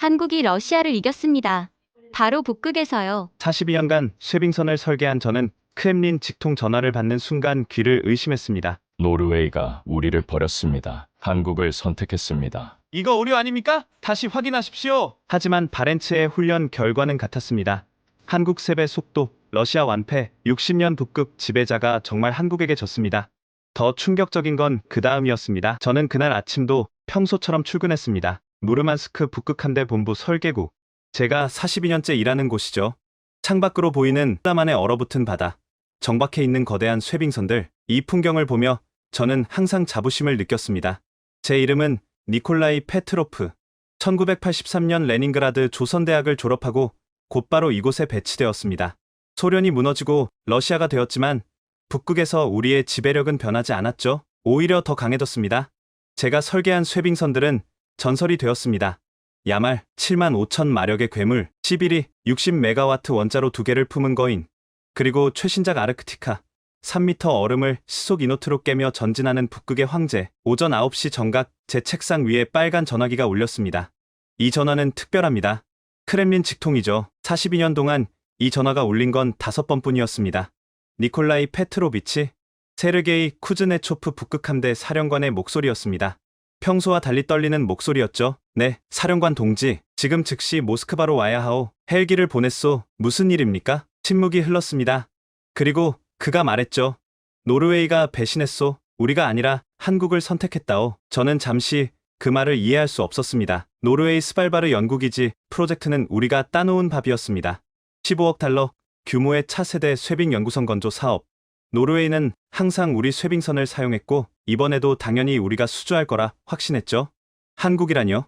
한국이 러시아를 이겼습니다. 바로 북극에서요. 42년간 쇄빙선을 설계한 저는 크렘린 직통 전화를 받는 순간 귀를 의심했습니다. 노르웨이가 우리를 버렸습니다. 한국을 선택했습니다. 이거 오류 아닙니까? 다시 확인하십시오. 하지만 바렌츠의 훈련 결과는 같았습니다. 한국 3배 속도, 러시아 완패, 60년 북극 지배자가 정말 한국에게 졌습니다. 더 충격적인 건 그 다음이었습니다. 저는 그날 아침도 평소처럼 출근했습니다. 무르만스크 북극함대 본부 설계국. 제가 42년째 일하는 곳이죠. 창밖으로 보이는 땀 안에 얼어붙은 바다, 정박해 있는 거대한 쇄빙선들, 이 풍경을 보며 저는 항상 자부심을 느꼈습니다. 제 이름은 니콜라이 페트로프. 1983년 레닌그라드 조선대학을 졸업하고 곧바로 이곳에 배치되었습니다. 소련이 무너지고 러시아가 되었지만 북극에서 우리의 지배력은 변하지 않았죠. 오히려 더 강해졌습니다. 제가 설계한 쇄빙선들은 전설이 되었습니다. 야말 7만 5천 마력의 괴물, 시비리 60메가와트 원자로 2개를 품은 거인, 그리고 최신작 아르크티카 3m 얼음을 시속 이노트로 깨며 전진하는 북극의 황제. 오전 9시 정각 제 책상 위에 빨간 전화기가 울렸습니다. 이 전화는 특별합니다. 크렘린 직통이죠. 42년 동안 이 전화가 울린 건 5번뿐이었습니다. 니콜라이 페트로비치, 세르게이 쿠즈네초프 북극함대 사령관의 목소리였습니다. 평소와 달리 떨리는 목소리였죠. 네, 사령관 동지, 지금 즉시 모스크바로 와야 하오. 헬기를 보냈소. 무슨 일입니까? 침묵이 흘렀습니다. 그리고 그가 말했죠. 노르웨이가 배신했소. 우리가 아니라 한국을 선택했다오. 저는 잠시 그 말을 이해할 수 없었습니다. 노르웨이 스발바르 연구기지 프로젝트는 우리가 따놓은 밥이었습니다. 15억 달러 규모의 차세대 쇄빙 연구선 건조 사업. 노르웨이는 항상 우리 쇄빙선을 사용했고 이번에도 당연히 우리가 수주할 거라 확신했죠. 한국이라뇨?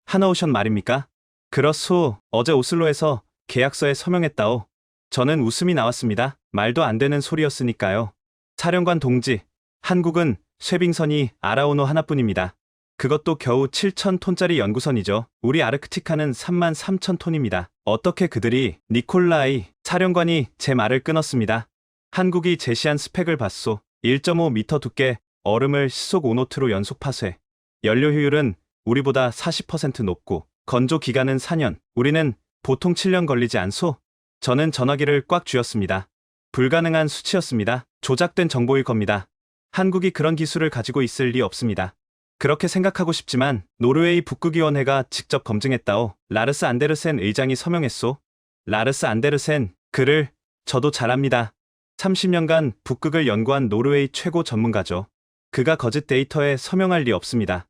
하나오션 말입니까? 그렇소. 어제 오슬로에서 계약서에 서명했다오. 저는 웃음이 나왔습니다. 말도 안 되는 소리였으니까요. 사령관 동지, 한국은 쇄빙선이 아라오노 하나뿐입니다. 그것도 겨우 7,000톤짜리 연구선이죠. 우리 아르크티카는 33,000톤입니다. 어떻게 그들이... 니콜라이 사령관이 제 말을 끊었습니다. 한국이 제시한 스펙을 봤소. 1.5m 두께, 얼음을 시속 5노트로 연속 파쇄. 연료 효율은 우리보다 40% 높고 건조 기간은 4년. 우리는 보통 7년 걸리지 않소? 저는 전화기를 꽉 쥐었습니다. 불가능한 수치였습니다. 조작된 정보일 겁니다. 한국이 그런 기술을 가지고 있을 리 없습니다. 그렇게 생각하고 싶지만 노르웨이 북극위원회가 직접 검증했다오. 라르스 안데르센 의장이 서명했소. 라르스 안데르센, 그를 저도 잘 압니다. 30년간 북극을 연구한 노르웨이 최고 전문가죠. 그가 거짓 데이터에 서명할 리 없습니다.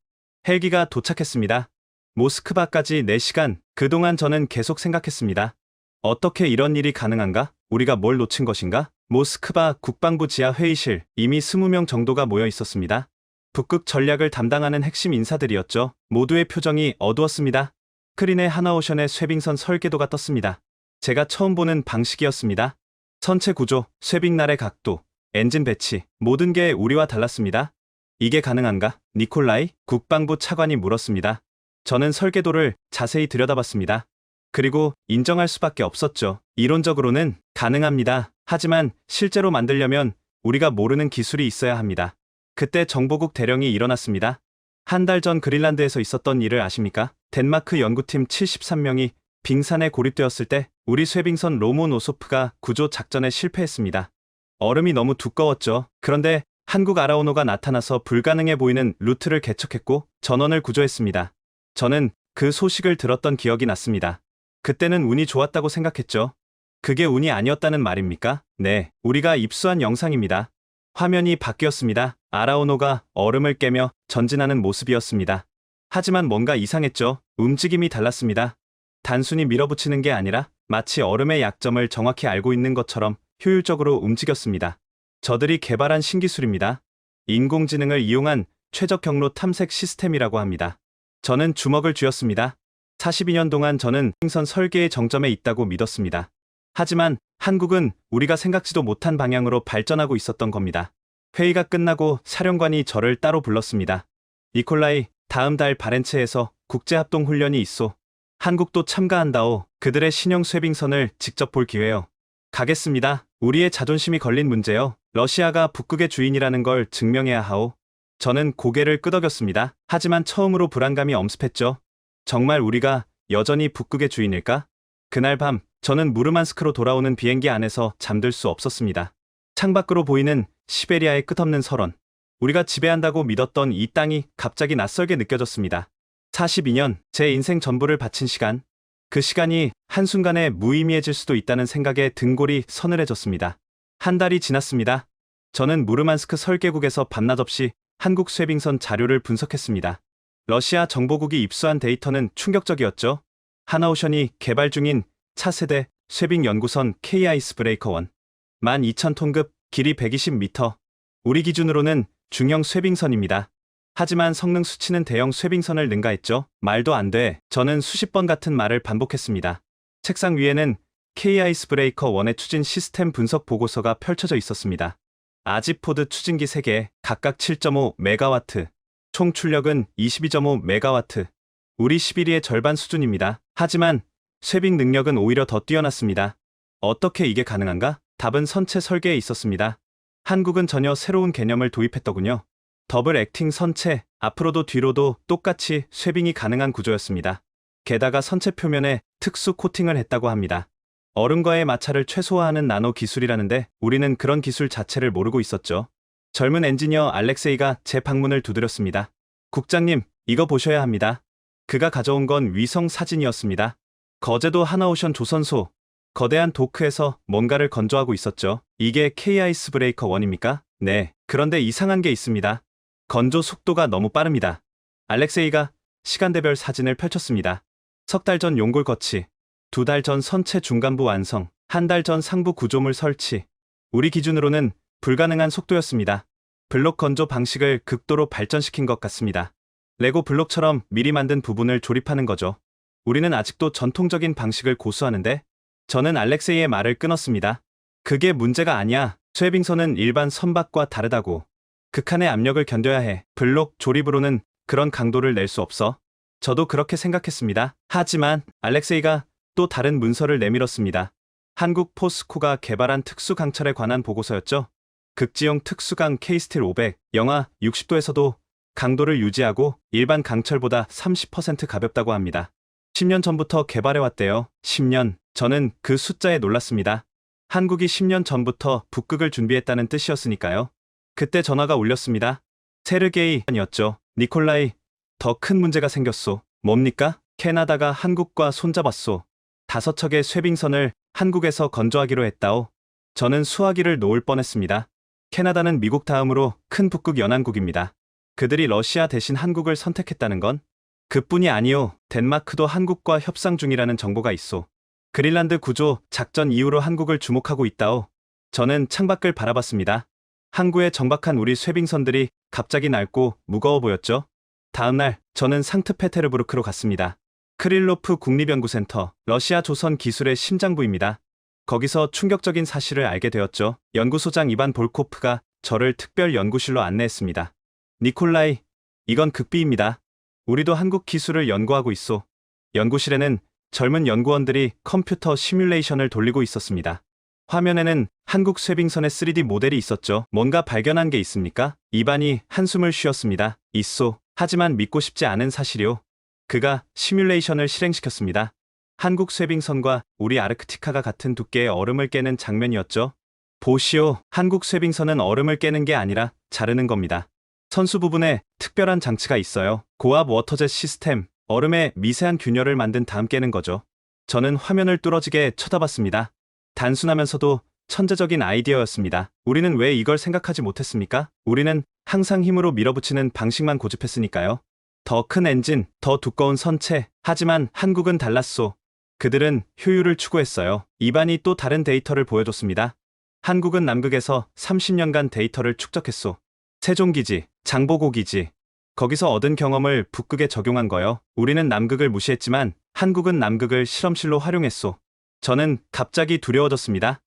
헬기가 도착했습니다. 모스크바까지 4시간. 그동안 저는 계속 생각했습니다. 어떻게 이런 일이 가능한가? 우리가 뭘 놓친 것인가? 모스크바 국방부 지하 회의실, 이미 20명 정도가 모여 있었습니다. 북극 전략을 담당하는 핵심 인사들이었죠. 모두의 표정이 어두웠습니다. 크린의 하나오션의 쇄빙선 설계도가 떴습니다. 제가 처음 보는 방식이었습니다. 선체 구조, 쇄빙날의 각도, 엔진 배치, 모든 게 우리와 달랐습니다. 이게 가능한가? 니콜라이 국방부 차관이 물었습니다. 저는 설계도를 자세히 들여다봤습니다. 그리고 인정할 수밖에 없었죠. 이론적으로는 가능합니다. 하지만 실제로 만들려면 우리가 모르는 기술이 있어야 합니다. 그때 정보국 대령이 일어났습니다. 한 달 전 그린란드에서 있었던 일을 아십니까? 덴마크 연구팀 73명이 빙산에 고립되었을 때 우리 쇄빙선 로모노소프가 구조 작전에 실패했습니다. 얼음이 너무 두꺼웠죠. 그런데 한국 아라오노가 나타나서 불가능해 보이는 루트를 개척했고 전원을 구조했습니다. 저는 그 소식을 들었던 기억이 났습니다. 그때는 운이 좋았다고 생각했죠. 그게 운이 아니었다는 말입니까? 네, 우리가 입수한 영상입니다. 화면이 바뀌었습니다. 아라오노가 얼음을 깨며 전진하는 모습이었습니다. 하지만 뭔가 이상했죠. 움직임이 달랐습니다. 단순히 밀어붙이는 게 아니라 마치 얼음의 약점을 정확히 알고 있는 것처럼 효율적으로 움직였습니다. 저들이 개발한 신기술입니다. 인공지능을 이용한 최적 경로 탐색 시스템이라고 합니다. 저는 주먹을 쥐었습니다. 42년 동안 저는 쇄빙선 설계의 정점에 있다고 믿었습니다. 하지만 한국은 우리가 생각지도 못한 방향으로 발전하고 있었던 겁니다. 회의가 끝나고 사령관이 저를 따로 불렀습니다. 니콜라이, 다음 달 바렌츠에서 국제합동훈련이 있소. 한국도 참가한다오. 그들의 신형 쇄빙선을 직접 볼 기회요. 가겠습니다. 우리의 자존심이 걸린 문제요. 러시아가 북극의 주인이라는 걸 증명해야 하오. 저는 고개를 끄덕였습니다. 하지만 처음으로 불안감이 엄습했죠. 정말 우리가 여전히 북극의 주인일까? 그날 밤 저는 무르만스크로 돌아오는 비행기 안에서 잠들 수 없었습니다. 창밖으로 보이는 시베리아의 끝없는 설원. 우리가 지배한다고 믿었던 이 땅이 갑자기 낯설게 느껴졌습니다. 42년, 제 인생 전부를 바친 시간. 그 시간이 한순간에 무의미해질 수도 있다는 생각에 등골이 서늘해졌습니다. 한 달이 지났습니다. 저는 무르만스크 설계국에서 밤낮 없이 한국 쇄빙선 자료를 분석했습니다. 러시아 정보국이 입수한 데이터는 충격적이었죠. 하나오션이 개발 중인 차세대 쇄빙 연구선 K-아이스브레이커 1. 12,000톤급, 길이 120m. 우리 기준으로는 중형 쇄빙선입니다. 하지만 성능 수치는 대형 쇄빙선을 능가했죠. 말도 안 돼. 저는 수십 번 같은 말을 반복했습니다. 책상 위에는 K-아이스브레이커 1의 추진 시스템 분석 보고서가 펼쳐져 있었습니다. 아지포드 추진기 3개, 각각 7.5메가와트. 총 출력은 22.5메가와트. 우리 11위의 절반 수준입니다. 하지만 쇄빙 능력은 오히려 더 뛰어났습니다. 어떻게 이게 가능한가? 답은 선체 설계에 있었습니다. 한국은 전혀 새로운 개념을 도입했더군요. 더블 액팅 선체, 앞으로도 뒤로도 똑같이 쇄빙이 가능한 구조였습니다. 게다가 선체 표면에 특수 코팅을 했다고 합니다. 얼음과의 마찰을 최소화하는 나노 기술이라는데 우리는 그런 기술 자체를 모르고 있었죠. 젊은 엔지니어 알렉세이가 제 방문을 두드렸습니다. 국장님, 이거 보셔야 합니다. 그가 가져온 건 위성 사진이었습니다. 거제도 하나오션 조선소, 거대한 도크에서 뭔가를 건조하고 있었죠. 이게 K-아이스브레이커 1입니까? 네, 그런데 이상한 게 있습니다. 건조 속도가 너무 빠릅니다. 알렉세이가 시간대별 사진을 펼쳤습니다. 석 달 전 용골 거치, 2달 전 선체 중간부 완성, 1달 전 상부 구조물 설치. 우리 기준으로는 불가능한 속도였습니다. 블록 건조 방식을 극도로 발전시킨 것 같습니다. 레고 블록처럼 미리 만든 부분을 조립하는 거죠. 우리는 아직도 전통적인 방식을 고수하는데, 저는 알렉세이의 말을 끊었습니다. 그게 문제가 아니야. 쇄빙선은 일반 선박과 다르다고. 극한의 압력을 견뎌야 해. 블록 조립으로는 그런 강도를 낼 수 없어. 저도 그렇게 생각했습니다. 하지만 알렉세이가 또 다른 문서를 내밀었습니다. 한국 포스코가 개발한 특수강철에 관한 보고서였죠. 극지용 특수강 K-스틸 500, 영하 60도에서도 강도를 유지하고 일반 강철보다 30% 가볍다고 합니다. 10년 전부터 개발해왔대요. 10년. 저는 그 숫자에 놀랐습니다. 한국이 10년 전부터 북극을 준비했다는 뜻이었으니까요. 그때 전화가 울렸습니다. 세르게이였죠. 니콜라이, 더 큰 문제가 생겼소. 뭡니까? 캐나다가 한국과 손잡았소. 5척의 쇄빙선을 한국에서 건조하기로 했다오. 저는 수화기를 놓을 뻔했습니다. 캐나다는 미국 다음으로 큰 북극 연안국입니다. 그들이 러시아 대신 한국을 선택했다는 건 그뿐이 아니오. 덴마크도 한국과 협상 중이라는 정보가 있소. 그린란드 구조 작전 이후로 한국을 주목하고 있다오. 저는 창밖을 바라봤습니다. 항구에 정박한 우리 쇄빙선들이 갑자기 낡고 무거워 보였죠. 다음날 저는 상트페테르부르크로 갔습니다. 크릴로프 국립연구센터, 러시아 조선 기술의 심장부입니다. 거기서 충격적인 사실을 알게 되었죠. 연구소장 이반 볼코프가 저를 특별 연구실로 안내했습니다. 니콜라이, 이건 극비입니다. 우리도 한국 기술을 연구하고 있소. 연구실에는 젊은 연구원들이 컴퓨터 시뮬레이션을 돌리고 있었습니다. 화면에는 한국 쇄빙선의 3D 모델이 있었죠. 뭔가 발견한 게 있습니까? 이반이 한숨을 쉬었습니다. 있소. 하지만 믿고 싶지 않은 사실이오. 그가 시뮬레이션을 실행시켰습니다. 한국 쇄빙선과 우리 아르크티카가 같은 두께의 얼음을 깨는 장면이었죠. 보시오. 한국 쇄빙선은 얼음을 깨는 게 아니라 자르는 겁니다. 선수 부분에 특별한 장치가 있어요. 고압 워터젯 시스템, 얼음에 미세한 균열을 만든 다음 깨는 거죠. 저는 화면을 뚫어지게 쳐다봤습니다. 단순하면서도 천재적인 아이디어였습니다. 우리는 왜 이걸 생각하지 못했습니까? 우리는 항상 힘으로 밀어붙이는 방식만 고집했으니까요. 더 큰 엔진, 더 두꺼운 선체. 하지만 한국은 달랐소. 그들은 효율을 추구했어요. 이반이 또 다른 데이터를 보여줬습니다. 한국은 남극에서 30년간 데이터를 축적했소. 세종기지, 장보고기지. 거기서 얻은 경험을 북극에 적용한 거요. 우리는 남극을 무시했지만 한국은 남극을 실험실로 활용했소. 저는 갑자기 두려워졌습니다.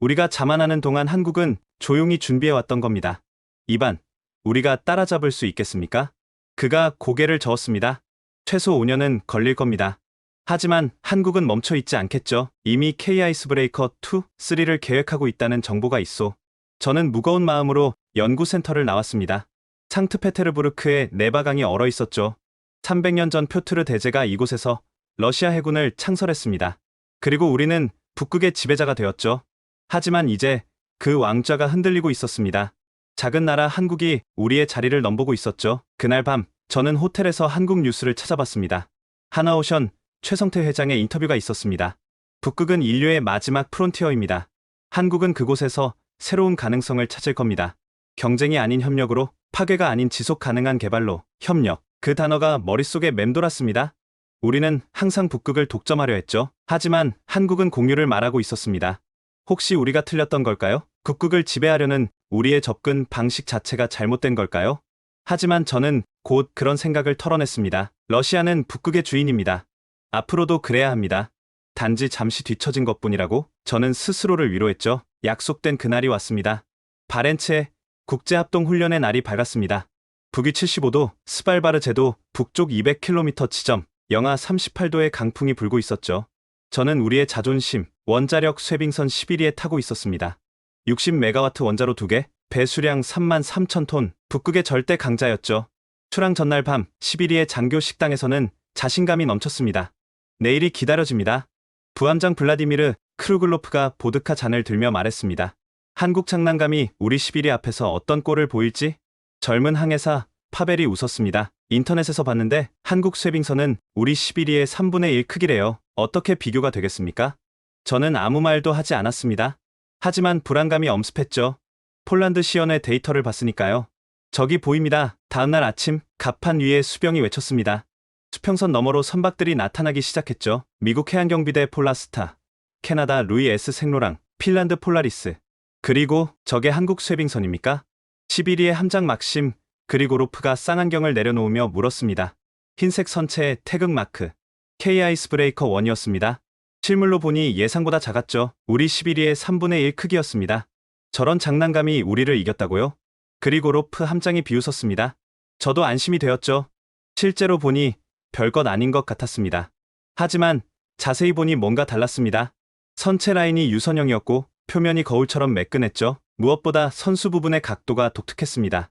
우리가 자만하는 동안 한국은 조용히 준비해왔던 겁니다. 이반, 우리가 따라잡을 수 있겠습니까? 그가 고개를 저었습니다. 최소 5년은 걸릴 겁니다. 하지만 한국은 멈춰있지 않겠죠. 이미 K-아이스브레이커 2, 3를 계획하고 있다는 정보가 있소. 저는 무거운 마음으로 연구센터를 나왔습니다. 상트페테르부르크에 네바강이 얼어있었죠. 300년 전 표트르 대제가 이곳에서 러시아 해군을 창설했습니다. 그리고 우리는 북극의 지배자가 되었죠. 하지만 이제 그 왕좌가 흔들리고 있었습니다. 작은 나라 한국이 우리의 자리를 넘보고 있었죠. 그날 밤 저는 호텔에서 한국 뉴스를 찾아봤습니다. 하나오션 최성태 회장의 인터뷰가 있었습니다. 북극은 인류의 마지막 프론티어입니다. 한국은 그곳에서 새로운 가능성을 찾을 겁니다. 경쟁이 아닌 협력으로, 파괴가 아닌 지속 가능한 개발로, 협력. 그 단어가 머릿속에 맴돌았습니다. 우리는 항상 북극을 독점하려 했죠. 하지만 한국은 공유를 말하고 있었습니다. 혹시 우리가 틀렸던 걸까요? 북극을 지배하려는 우리의 접근 방식 자체가 잘못된 걸까요? 하지만 저는 곧 그런 생각을 털어냈습니다. 러시아는 북극의 주인입니다. 앞으로도 그래야 합니다. 단지 잠시 뒤처진 것뿐이라고 저는 스스로를 위로했죠. 약속된 그날이 왔습니다. 바렌츠의 국제합동훈련의 날이 밝았습니다. 북위 75도, 스발바르제도 북쪽 200km 지점, 영하 38도의 강풍이 불고 있었죠. 저는 우리의 자존심, 원자력 쇄빙선 11위에 타고 있었습니다. 60메가와트 원자로 2개, 배수량 33,000톤, 북극의 절대 강자였죠. 출항 전날 밤 11위의 장교 식당에서는 자신감이 넘쳤습니다. 내일이 기다려집니다. 부함장 블라디미르 크루글로프가 보드카 잔을 들며 말했습니다. 한국 장난감이 우리 11위 앞에서 어떤 꼴을 보일지? 젊은 항해사 파벨이 웃었습니다. 인터넷에서 봤는데 한국 쇄빙선은 우리 11위의 3분의 1 크기래요. 어떻게 비교가 되겠습니까? 저는 아무 말도 하지 않았습니다. 하지만 불안감이 엄습했죠. 폴란드 시연의 데이터를 봤으니까요. 저기 보입니다. 다음날 아침 갑판 위에 수병이 외쳤습니다. 수평선 너머로 선박들이 나타나기 시작했죠. 미국 해양경비대 폴라스타, 캐나다 루이 S 생로랑, 핀란드 폴라리스. 그리고 저게 한국 쇄빙선입니까? 11위의 함장 막심 그리고로프가 쌍안경을 내려놓으며 물었습니다. 흰색 선체의 태극 마크, K 아이스브레이커 1이었습니다. 실물로 보니 예상보다 작았죠. 우리 11위의 3분의 1 크기였습니다. 저런 장난감이 우리를 이겼다고요? 그리고로프 함장이 비웃었습니다. 저도 안심이 되었죠. 실제로 보니 별것 아닌 것 같았습니다. 하지만 자세히 보니 뭔가 달랐습니다. 선체 라인이 유선형이었고 표면이 거울처럼 매끈했죠. 무엇보다 선수 부분의 각도가 독특했습니다.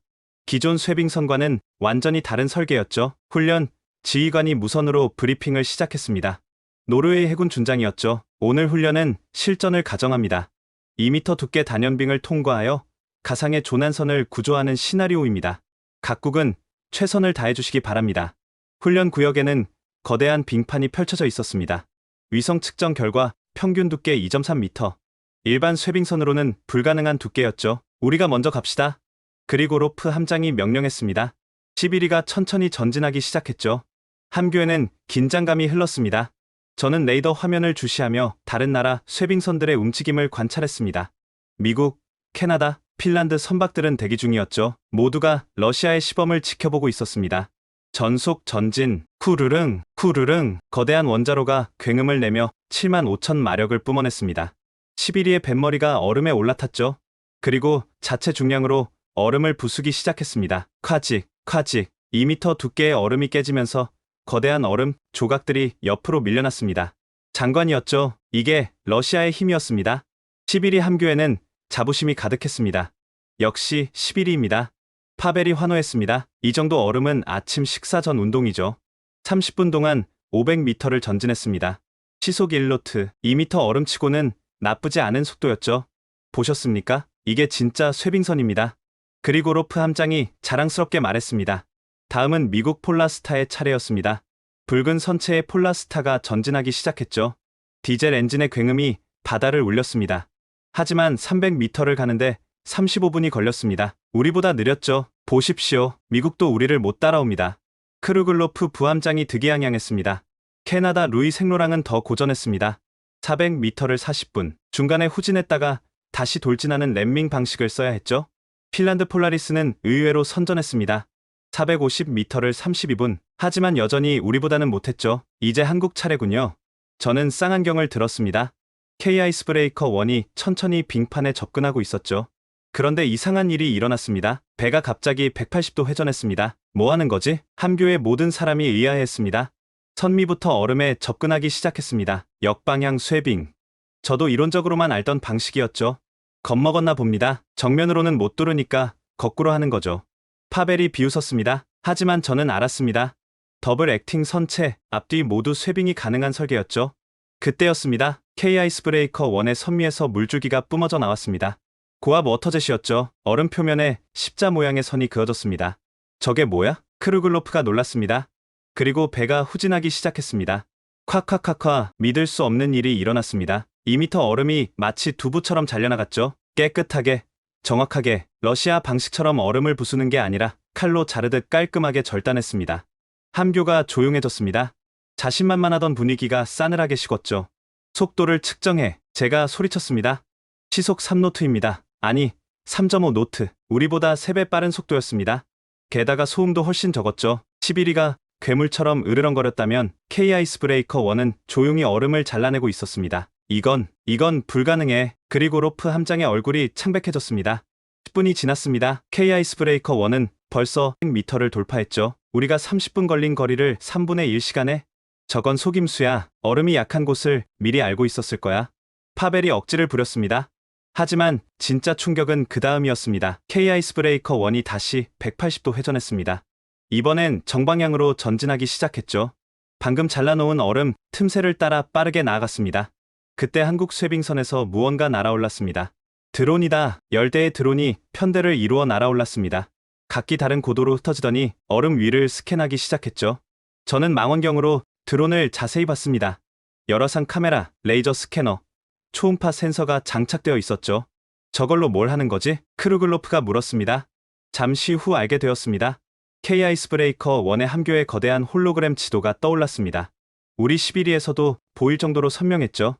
기존 쇄빙선과는 완전히 다른 설계였죠. 훈련, 지휘관이 무선으로 브리핑을 시작했습니다. 노르웨이 해군 준장이었죠. 오늘 훈련은 실전을 가정합니다. 2m 두께 단연빙을 통과하여 가상의 조난선을 구조하는 시나리오입니다. 각국은 최선을 다해주시기 바랍니다. 훈련 구역에는 거대한 빙판이 펼쳐져 있었습니다. 위성 측정 결과 평균 두께 2.3m. 일반 쇄빙선으로는 불가능한 두께였죠. 우리가 먼저 갑시다. 그리고 로프 함장이 명령했습니다. 11위가 천천히 전진하기 시작했죠. 함교에는 긴장감이 흘렀습니다. 저는 레이더 화면을 주시하며 다른 나라 쇄빙선들의 움직임을 관찰했습니다. 미국, 캐나다, 핀란드 선박들은 대기 중이었죠. 모두가 러시아의 시범을 지켜보고 있었습니다. 전속 전진, 쿠르릉, 쿠르릉. 거대한 원자로가 굉음을 내며 75,000 마력을 뿜어냈습니다. 11위의 뱃머리가 얼음에 올라탔죠. 그리고 자체 중량으로 얼음을 부수기 시작했습니다. 콰직, 콰직. 2m 두께의 얼음이 깨지면서 거대한 얼음 조각들이 옆으로 밀려났습니다. 장관이었죠. 이게 러시아의 힘이었습니다. 11위 함교에는 자부심이 가득했습니다. 역시 11위입니다. 파벨이 환호했습니다. 이 정도 얼음은 아침 식사 전 운동이죠. 30분 동안 500m를 전진했습니다. 시속 1노트, 2m 얼음치고는 나쁘지 않은 속도였죠. 보셨습니까? 이게 진짜 쇄빙선입니다. 그리고 로프 함장이 자랑스럽게 말했습니다. 다음은 미국 폴라스타의 차례였습니다. 붉은 선체의 폴라스타가 전진하기 시작했죠. 디젤 엔진의 굉음이 바다를 울렸습니다. 하지만 300m를 가는데 35분이 걸렸습니다. 우리보다 느렸죠. 보십시오. 미국도 우리를 못 따라옵니다. 크루글로프 부함장이 득이양양했습니다. 캐나다 루이 생로랑은 더 고전했습니다. 400m를 40분, 중간에 후진했다가 다시 돌진하는 램밍 방식을 써야 했죠. 핀란드 폴라리스는 의외로 선전했습니다. 450m를 32분, 하지만 여전히 우리보다는 못했죠. 이제 한국 차례군요. 저는 쌍안경을 들었습니다. K 아이스브레이커 1이 천천히 빙판에 접근하고 있었죠. 그런데 이상한 일이 일어났습니다. 배가 갑자기 180도 회전했습니다. 뭐 하는 거지? 함교의 모든 사람이 의아해했습니다. 선미부터 얼음에 접근하기 시작했습니다. 역방향 쇄빙. 저도 이론적으로만 알던 방식이었죠. 겁먹었나 봅니다. 정면으로는 못 뚫으니까 거꾸로 하는 거죠. 파벨이 비웃었습니다. 하지만 저는 알았습니다. 더블 액팅 선체, 앞뒤 모두 쇄빙이 가능한 설계였죠. 그때였습니다. K-아이스브레이커 1의 선미에서 물줄기가 뿜어져 나왔습니다. 고압 워터젯이었죠. 얼음 표면에 십자 모양의 선이 그어졌습니다. 저게 뭐야? 크루글로프가 놀랐습니다. 그리고 배가 후진하기 시작했습니다. 콱콱콱콱 믿을 수 없는 일이 일어났습니다. 2m 얼음이 마치 두부처럼 잘려나갔죠. 깨끗하게, 정확하게, 러시아 방식처럼 얼음을 부수는 게 아니라 칼로 자르듯 깔끔하게 절단했습니다. 함교가 조용해졌습니다. 자신만만하던 분위기가 싸늘하게 식었죠. 속도를 측정해. 제가 소리쳤습니다. 시속 3노트입니다. 아니, 3.5 노트. 우리보다 3배 빠른 속도였습니다. 게다가 소음도 훨씬 적었죠. 11위가 괴물처럼 으르렁거렸다면 K-아이스브레이커 1은 조용히 얼음을 잘라내고 있었습니다. 이건 불가능해. 그리고 로프 함장의 얼굴이 창백해졌습니다. 10분이 지났습니다. K-아이스브레이커 1은 벌써 100m를 돌파했죠. 우리가 30분 걸린 거리를 3분의 1 시간에? 저건 속임수야. 얼음이 약한 곳을 미리 알고 있었을 거야. 파벨이 억지를 부렸습니다. 하지만 진짜 충격은 그 다음이었습니다. K-아이스브레이커 1이 다시 180도 회전했습니다. 이번엔 정방향으로 전진하기 시작했죠. 방금 잘라놓은 얼음 틈새를 따라 빠르게 나아갔습니다. 그때 한국 쇄빙선에서 무언가 날아올랐습니다. 드론이다. 열대의 드론이 편대를 이루어 날아올랐습니다. 각기 다른 고도로 흩어지더니 얼음 위를 스캔하기 시작했죠. 저는 망원경으로 드론을 자세히 봤습니다. 여러 상 카메라, 레이저 스캐너, 초음파 센서가 장착되어 있었죠. 저걸로 뭘 하는 거지? 크루글로프가 물었습니다. 잠시 후 알게 되었습니다. K-아이스브레이커 1의 함교의 거대한 홀로그램 지도가 떠올랐습니다. 우리 11위에서도 보일 정도로 선명했죠.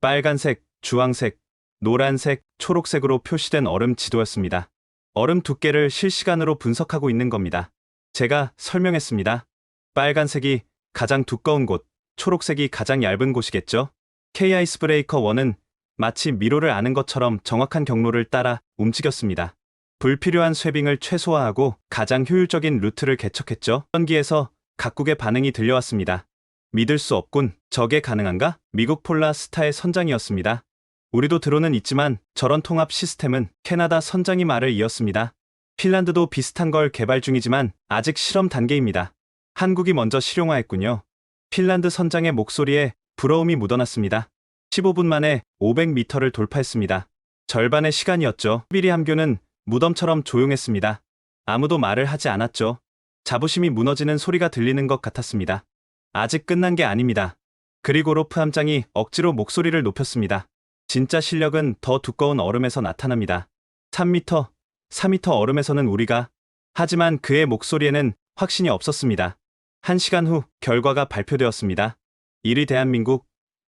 빨간색, 주황색, 노란색, 초록색으로 표시된 얼음 지도였습니다. 얼음 두께를 실시간으로 분석하고 있는 겁니다. 제가 설명했습니다. 빨간색이 가장 두꺼운 곳, 초록색이 가장 얇은 곳이겠죠. K-아이스브레이커 1은 마치 미로를 아는 것처럼 정확한 경로를 따라 움직였습니다. 불필요한 쇄빙을 최소화하고 가장 효율적인 루트를 개척했죠. 전기에서 각국의 반응이 들려왔습니다. 믿을 수 없군. 저게 가능한가? 미국 폴라스타의 선장이었습니다. 우리도 드론은 있지만 저런 통합 시스템은 캐나다 선장이 말을 이었습니다. 핀란드도 비슷한 걸 개발 중이지만 아직 실험 단계입니다. 한국이 먼저 실용화했군요. 핀란드 선장의 목소리에 부러움이 묻어났습니다. 15분 만에 500m를 돌파했습니다. 절반의 시간이었죠. 11위 함교는 무덤처럼 조용했습니다. 아무도 말을 하지 않았죠. 자부심이 무너지는 소리가 들리는 것 같았습니다. 아직 끝난 게 아닙니다. 그리고 로프 함장이 억지로 목소리를 높였습니다. 진짜 실력은 더 두꺼운 얼음에서 나타납니다. 3m, 4m 얼음에서는 우리가. 하지만 그의 목소리에는 확신이 없었습니다. 1시간 후 결과가 발표되었습니다. 1위 대한민국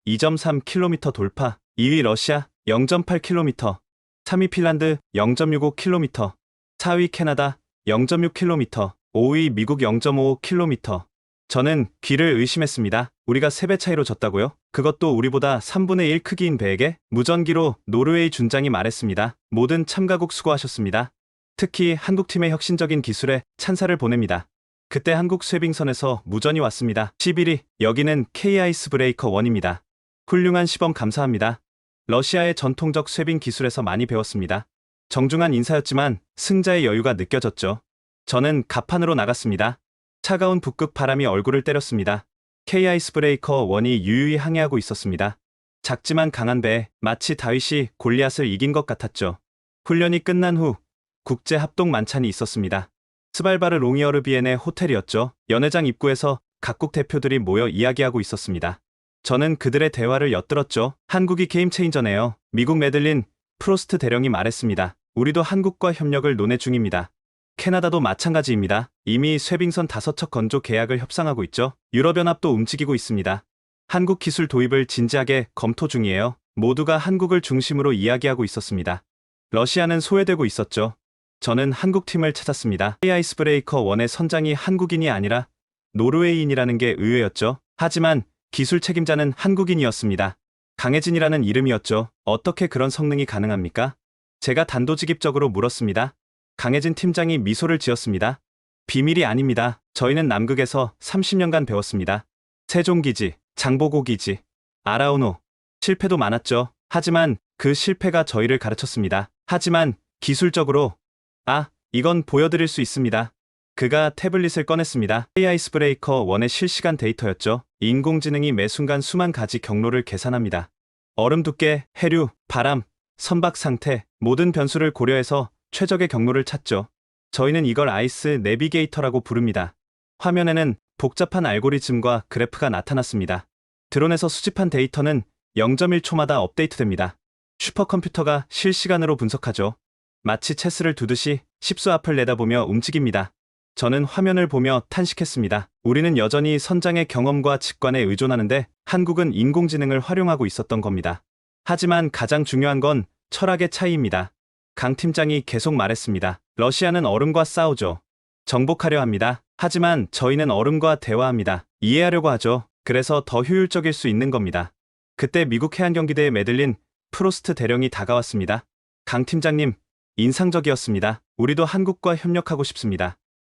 2.3km 돌파, 2위 러시아 0.8km, 3위 핀란드 0.65km, 4위 캐나다 0.6km, 5위 미국 0.55km. 저는 귀를 의심했습니다. 우리가 3배 차이로 졌다고요? 그것도 우리보다 3분의 1 크기인 배에게? 무전기로 노르웨이 준장이 말했습니다. 모든 참가국 수고하셨습니다. 특히 한국팀의 혁신적인 기술에 찬사를 보냅니다. 그때 한국 쇄빙선에서 무전이 왔습니다. 11위, 여기는 K-아이스브레이커 1입니다. 훌륭한 시범 감사합니다. 러시아의 전통적 쇄빙 기술에서 많이 배웠습니다. 정중한 인사였지만 승자의 여유가 느껴졌죠. 저는 갑판으로 나갔습니다. 차가운 북극 바람이 얼굴을 때렸습니다. K-아이스브레이커 1이 유유히 항해하고 있었습니다. 작지만 강한 배, 마치 다윗이 골리앗을 이긴 것 같았죠. 훈련이 끝난 후 국제 합동 만찬이 있었습니다. 스발바르 롱이어르비엔의 호텔이었죠. 연회장 입구에서 각국 대표들이 모여 이야기하고 있었습니다. 저는 그들의 대화를 엿들었죠. 한국이 게임 체인저네요. 미국 메들린 프로스트 대령이 말했습니다. 우리도 한국과 협력을 논의 중입니다. 캐나다도 마찬가지입니다. 이미 쇄빙선 5척 건조 계약을 협상하고 있죠. 유럽연합도 움직이고 있습니다. 한국 기술 도입을 진지하게 검토 중이에요. 모두가 한국을 중심으로 이야기하고 있었습니다. 러시아는 소외되고 있었죠. 저는 한국팀을 찾았습니다. K-아이스브레이커 1의 선장이 한국인이 아니라 노르웨이인이라는 게 의외였죠. 하지만 기술 책임자는 한국인이었습니다. 강혜진이라는 이름이었죠. 어떻게 그런 성능이 가능합니까? 제가 단도직입적으로 물었습니다. 강혜진 팀장이 미소를 지었습니다. 비밀이 아닙니다. 저희는 남극에서 30년간 배웠습니다. 세종기지, 장보고기지, 아라우노. 실패도 많았죠. 하지만 그 실패가 저희를 가르쳤습니다. 하지만 기술적으로, 이건 보여드릴 수 있습니다. 그가 태블릿을 꺼냈습니다. 아이스 브레이커 1의 실시간 데이터였죠. 인공지능이 매 순간 수만 가지 경로를 계산합니다. 얼음 두께, 해류, 바람, 선박 상태, 모든 변수를 고려해서 최적의 경로를 찾죠. 저희는 이걸 아이스 내비게이터라고 부릅니다. 화면에는 복잡한 알고리즘과 그래프가 나타났습니다. 드론에서 수집한 데이터는 0.1초마다 업데이트됩니다. 슈퍼컴퓨터가 실시간으로 분석하죠. 마치 체스를 두듯이 십수 앞을 내다보며 움직입니다. 저는 화면을 보며 탄식했습니다. 우리는 여전히 선장의 경험과 직관에 의존하는데 한국은 인공지능을 활용하고 있었던 겁니다. 하지만 가장 중요한 건 철학의 차이입니다. 강 팀장이 계속 말했습니다. 러시아는 얼음과 싸우죠. 정복하려 합니다. 하지만 저희는 얼음과 대화합니다. 이해하려고 하죠. 그래서 더 효율적일 수 있는 겁니다. 그때 미국 해안경기대에 매들린 프로스트 대령이 다가왔습니다. 강 팀장님, 인상적이었습니다. 우리도 한국과 협력하고 싶습니다.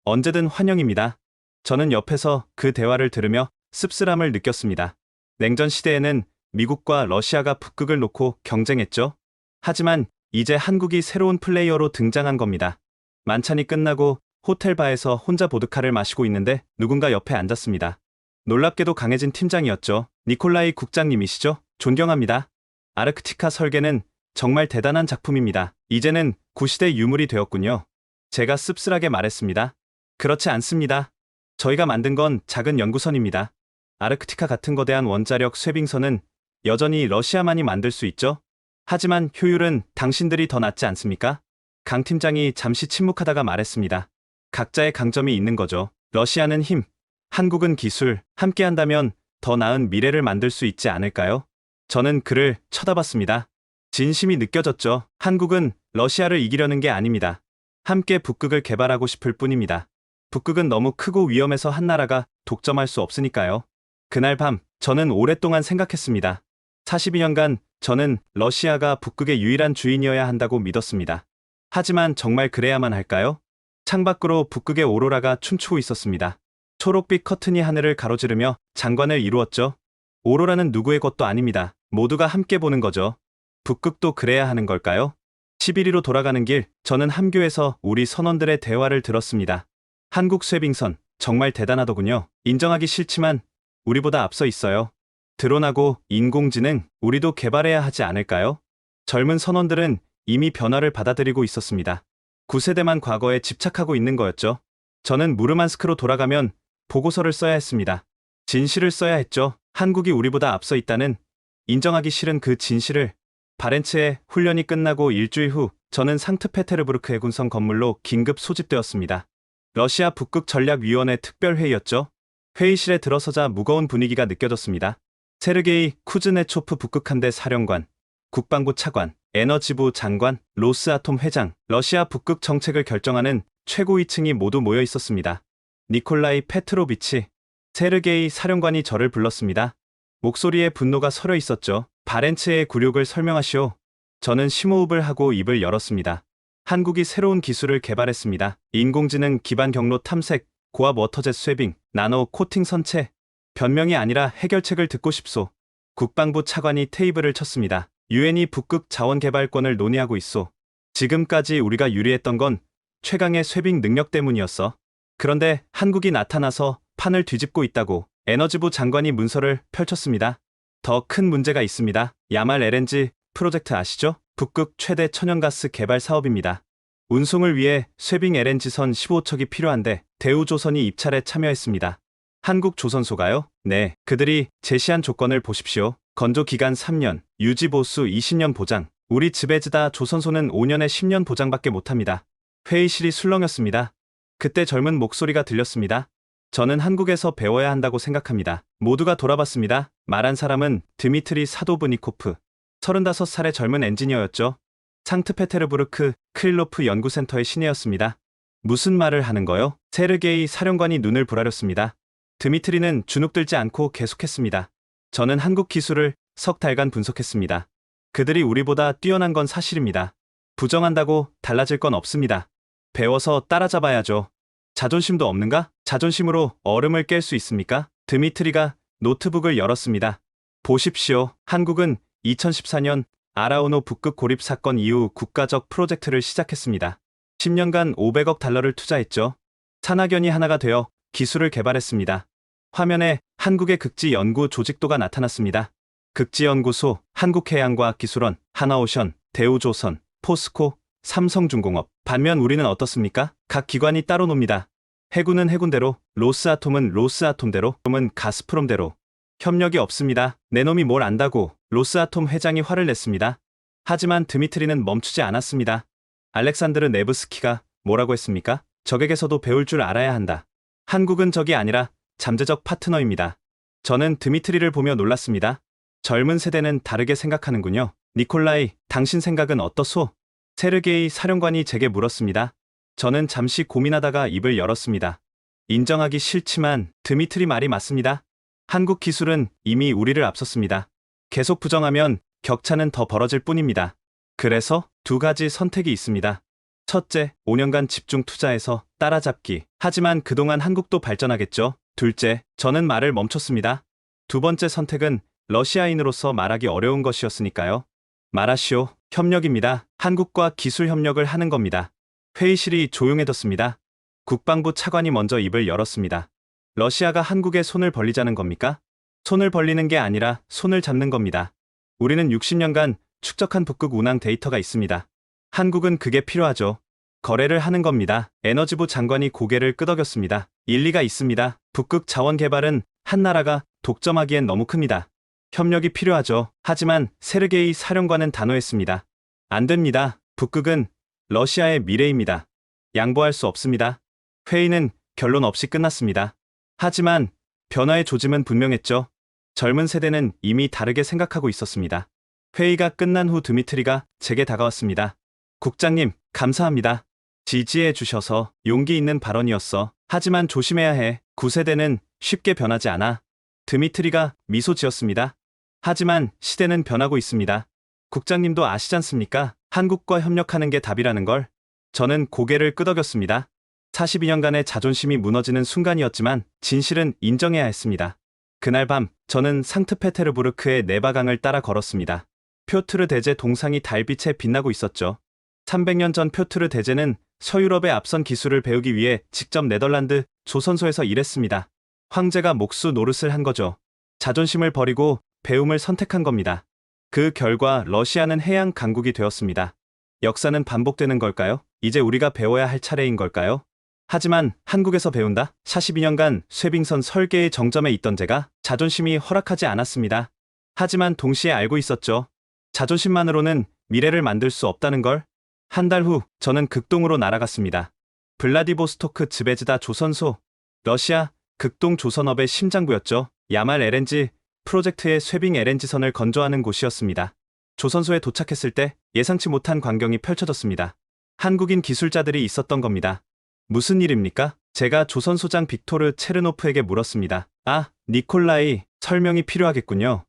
언제든 환영입니다. 저는 옆에서 그 대화를 들으며 씁쓸함을 느꼈습니다. 냉전 시대에는 미국과 러시아가 북극을 놓고 경쟁했죠. 하지만 이제 한국이 새로운 플레이어로 등장한 겁니다. 만찬이 끝나고 호텔 바에서 혼자 보드카를 마시고 있는데 누군가 옆에 앉았습니다. 놀랍게도 강해진 팀장이었죠. 니콜라이 국장님이시죠? 존경합니다. 아르크티카 설계는 정말 대단한 작품입니다. 이제는 구시대 유물이 되었군요. 제가 씁쓸하게 말했습니다. 그렇지 않습니다. 저희가 만든 건 작은 연구선입니다. 아르크티카 같은 거대한 원자력 쇄빙선은 여전히 러시아만이 만들 수 있죠. 하지만 효율은 당신들이 더 낫지 않습니까? 강 팀장이 잠시 침묵하다가 말했습니다. 각자의 강점이 있는 거죠. 러시아는 힘, 한국은 기술, 함께한다면 더 나은 미래를 만들 수 있지 않을까요? 저는 그를 쳐다봤습니다. 진심이 느껴졌죠. 한국은 러시아를 이기려는 게 아닙니다. 함께 북극을 개발하고 싶을 뿐입니다. 북극은 너무 크고 위험해서 한 나라가 독점할 수 없으니까요. 그날 밤 저는 오랫동안 생각했습니다. 42년간 저는 러시아가 북극의 유일한 주인이어야 한다고 믿었습니다. 하지만 정말 그래야만 할까요? 창밖으로 북극의 오로라가 춤추고 있었습니다. 초록빛 커튼이 하늘을 가로지르며 장관을 이루었죠. 오로라는 누구의 것도 아닙니다. 모두가 함께 보는 거죠. 북극도 그래야 하는 걸까요? 시비리로 돌아가는 길, 저는 함교에서 우리 선원들의 대화를 들었습니다. 한국 쇄빙선, 정말 대단하더군요. 인정하기 싫지만 우리보다 앞서 있어요. 드론하고 인공지능, 우리도 개발해야 하지 않을까요? 젊은 선원들은 이미 변화를 받아들이고 있었습니다. 9세대만 과거에 집착하고 있는 거였죠. 저는 무르만스크로 돌아가면 보고서를 써야 했습니다. 진실을 써야 했죠. 한국이 우리보다 앞서 있다는 인정하기 싫은 그 진실을. 바렌츠의 훈련이 끝나고 일주일 후 저는 상트페테르부르크 해군성 건물로 긴급 소집되었습니다. 러시아 북극전략위원회 특별회의였죠. 회의실에 들어서자 무거운 분위기가 느껴졌습니다. 세르게이 쿠즈네초프 북극함대 사령관, 국방부 차관, 에너지부 장관, 로스아톰 회장, 러시아 북극 정책을 결정하는 최고위층이 모두 모여 있었습니다. 니콜라이 페트로비치, 세르게이 사령관이 저를 불렀습니다. 목소리에 분노가 서려 있었죠. 바렌츠의 굴욕을 설명하시오. 저는 심호흡을 하고 입을 열었습니다. 한국이 새로운 기술을 개발했습니다. 인공지능 기반 경로 탐색, 고압 워터젯 쇄빙, 나노 코팅 선체. 변명이 아니라 해결책을 듣고 싶소. 국방부 차관이 테이블을 쳤습니다. 유엔이 북극 자원 개발권을 논의하고 있소. 지금까지 우리가 유리했던 건 최강의 쇄빙 능력 때문이었어. 그런데 한국이 나타나서 판을 뒤집고 있다고. 에너지부 장관이 문서를 펼쳤습니다. 더 큰 문제가 있습니다. 야말 LNG 프로젝트 아시죠? 북극 최대 천연가스 개발 사업입니다. 운송을 위해 쇄빙 LNG선 15척이 필요한데 대우조선이 입찰에 참여했습니다. 한국 조선소가요? 네, 그들이 제시한 조건을 보십시오. 건조 기간 3년, 유지 보수 20년 보장. 우리 즈베즈다 조선소는 5년에 10년 보장밖에 못합니다. 회의실이 술렁였습니다. 그때 젊은 목소리가 들렸습니다. 저는 한국에서 배워야 한다고 생각합니다. 모두가 돌아봤습니다. 말한 사람은 드미트리 사도브니코프. 35살의 젊은 엔지니어였죠. 상트페테르부르크 크릴로프 연구센터의 신예였습니다. 무슨 말을 하는 거요? 세르게이 사령관이 눈을 부라렸습니다. 드미트리는 주눅들지 않고 계속했습니다. 저는 한국 기술을 석 달간 분석했습니다. 그들이 우리보다 뛰어난 건 사실입니다. 부정한다고 달라질 건 없습니다. 배워서 따라잡아야죠. 자존심도 없는가? 자존심으로 얼음을 깰 수 있습니까? 드미트리가 노트북을 열었습니다. 보십시오. 한국은 2014년 아라오노 북극 고립 사건 이후 국가적 프로젝트를 시작했습니다. 10년간 500억 달러를 투자했죠. 산학연이 하나가 되어 기술을 개발했습니다. 화면에 한국의 극지 연구 조직도가 나타났습니다. 극지연구소, 한국해양과학기술원, 하나오션, 대우조선, 포스코, 삼성중공업. 반면 우리는 어떻습니까? 각 기관이 따로 놉니다. 해군은 해군대로, 로스아톰은 로스아톰대로, 은 가스프롬대로. 협력이 없습니다. 내 놈이 뭘 안다고 로스아톰 회장이 화를 냈습니다. 하지만 드미트리는 멈추지 않았습니다. 알렉산드르 네브스키가 뭐라고 했습니까? 적에게서도 배울 줄 알아야 한다. 한국은 적이 아니라 잠재적 파트너입니다. 저는 드미트리를 보며 놀랐습니다. 젊은 세대는 다르게 생각하는군요. 니콜라이, 당신 생각은 어떠소? 세르게이 사령관이 제게 물었습니다. 저는 잠시 고민하다가 입을 열었습니다. 인정하기 싫지만 드미트리 말이 맞습니다. 한국 기술은 이미 우리를 앞섰습니다. 계속 부정하면 격차는 더 벌어질 뿐입니다. 그래서 두 가지 선택이 있습니다. 첫째, 5년간 집중 투자해서 따라잡기. 하지만 그동안 한국도 발전하겠죠. 둘째, 저는 말을 멈췄습니다. 두 번째 선택은 러시아인으로서 말하기 어려운 것이었으니까요. 말하시오. 협력입니다. 한국과 기술 협력을 하는 겁니다. 회의실이 조용해졌습니다. 국방부 차관이 먼저 입을 열었습니다. 러시아가 한국에 손을 벌리자는 겁니까? 손을 벌리는 게 아니라 손을 잡는 겁니다. 우리는 60년간 축적한 북극 운항 데이터가 있습니다. 한국은 그게 필요하죠. 거래를 하는 겁니다. 에너지부 장관이 고개를 끄덕였습니다. 일리가 있습니다. 북극 자원 개발은 한 나라가 독점하기엔 너무 큽니다. 협력이 필요하죠. 하지만 세르게이 사령관은 단호했습니다. 안 됩니다. 북극은 러시아의 미래입니다. 양보할 수 없습니다. 회의는 결론 없이 끝났습니다. 하지만 변화의 조짐은 분명했죠. 젊은 세대는 이미 다르게 생각하고 있었습니다. 회의가 끝난 후 드미트리가 제게 다가왔습니다. 국장님, 감사합니다. 지지해 주셔서 용기 있는 발언이었어. 하지만 조심해야 해. 9세대는 쉽게 변하지 않아. 드미트리가 미소 지었습니다. 하지만 시대는 변하고 있습니다. 국장님도 아시잖습니까? 한국과 협력하는 게 답이라는 걸. 저는 고개를 끄덕였습니다. 42년간의 자존심이 무너지는 순간이었지만 진실은 인정해야 했습니다. 그날 밤 저는 상트페테르부르크의 네바강을 따라 걸었습니다. 표트르 대제 동상이 달빛에 빛나고 있었죠. 300년 전 표트르 대제는 서유럽의 앞선 기술을 배우기 위해 직접 네덜란드 조선소에서 일했습니다. 황제가 목수 노릇을 한 거죠. 자존심을 버리고 배움을 선택한 겁니다. 그 결과 러시아는 해양 강국이 되었습니다. 역사는 반복되는 걸까요? 이제 우리가 배워야 할 차례인 걸까요? 하지만 한국에서 배운다? 42년간 쇠빙선 설계의 정점에 있던 제가 자존심이 허락하지 않았습니다. 하지만 동시에 알고 있었죠. 자존심만으로는 미래를 만들 수 없다는 걸. 한 달 후 저는 극동으로 날아갔습니다. 블라디보스토크 즈베즈다 조선소. 러시아 극동 조선업의 심장부였죠. 야말 LNG 프로젝트의 쇠빙 LNG선을 건조하는 곳이었습니다. 조선소에 도착했을 때 예상치 못한 광경이 펼쳐졌습니다. 한국인 기술자들이 있었던 겁니다. 무슨 일입니까? 제가 조선소장 빅토르 체르노프에게 물었습니다. 아, 니콜라이, 설명이 필요하겠군요.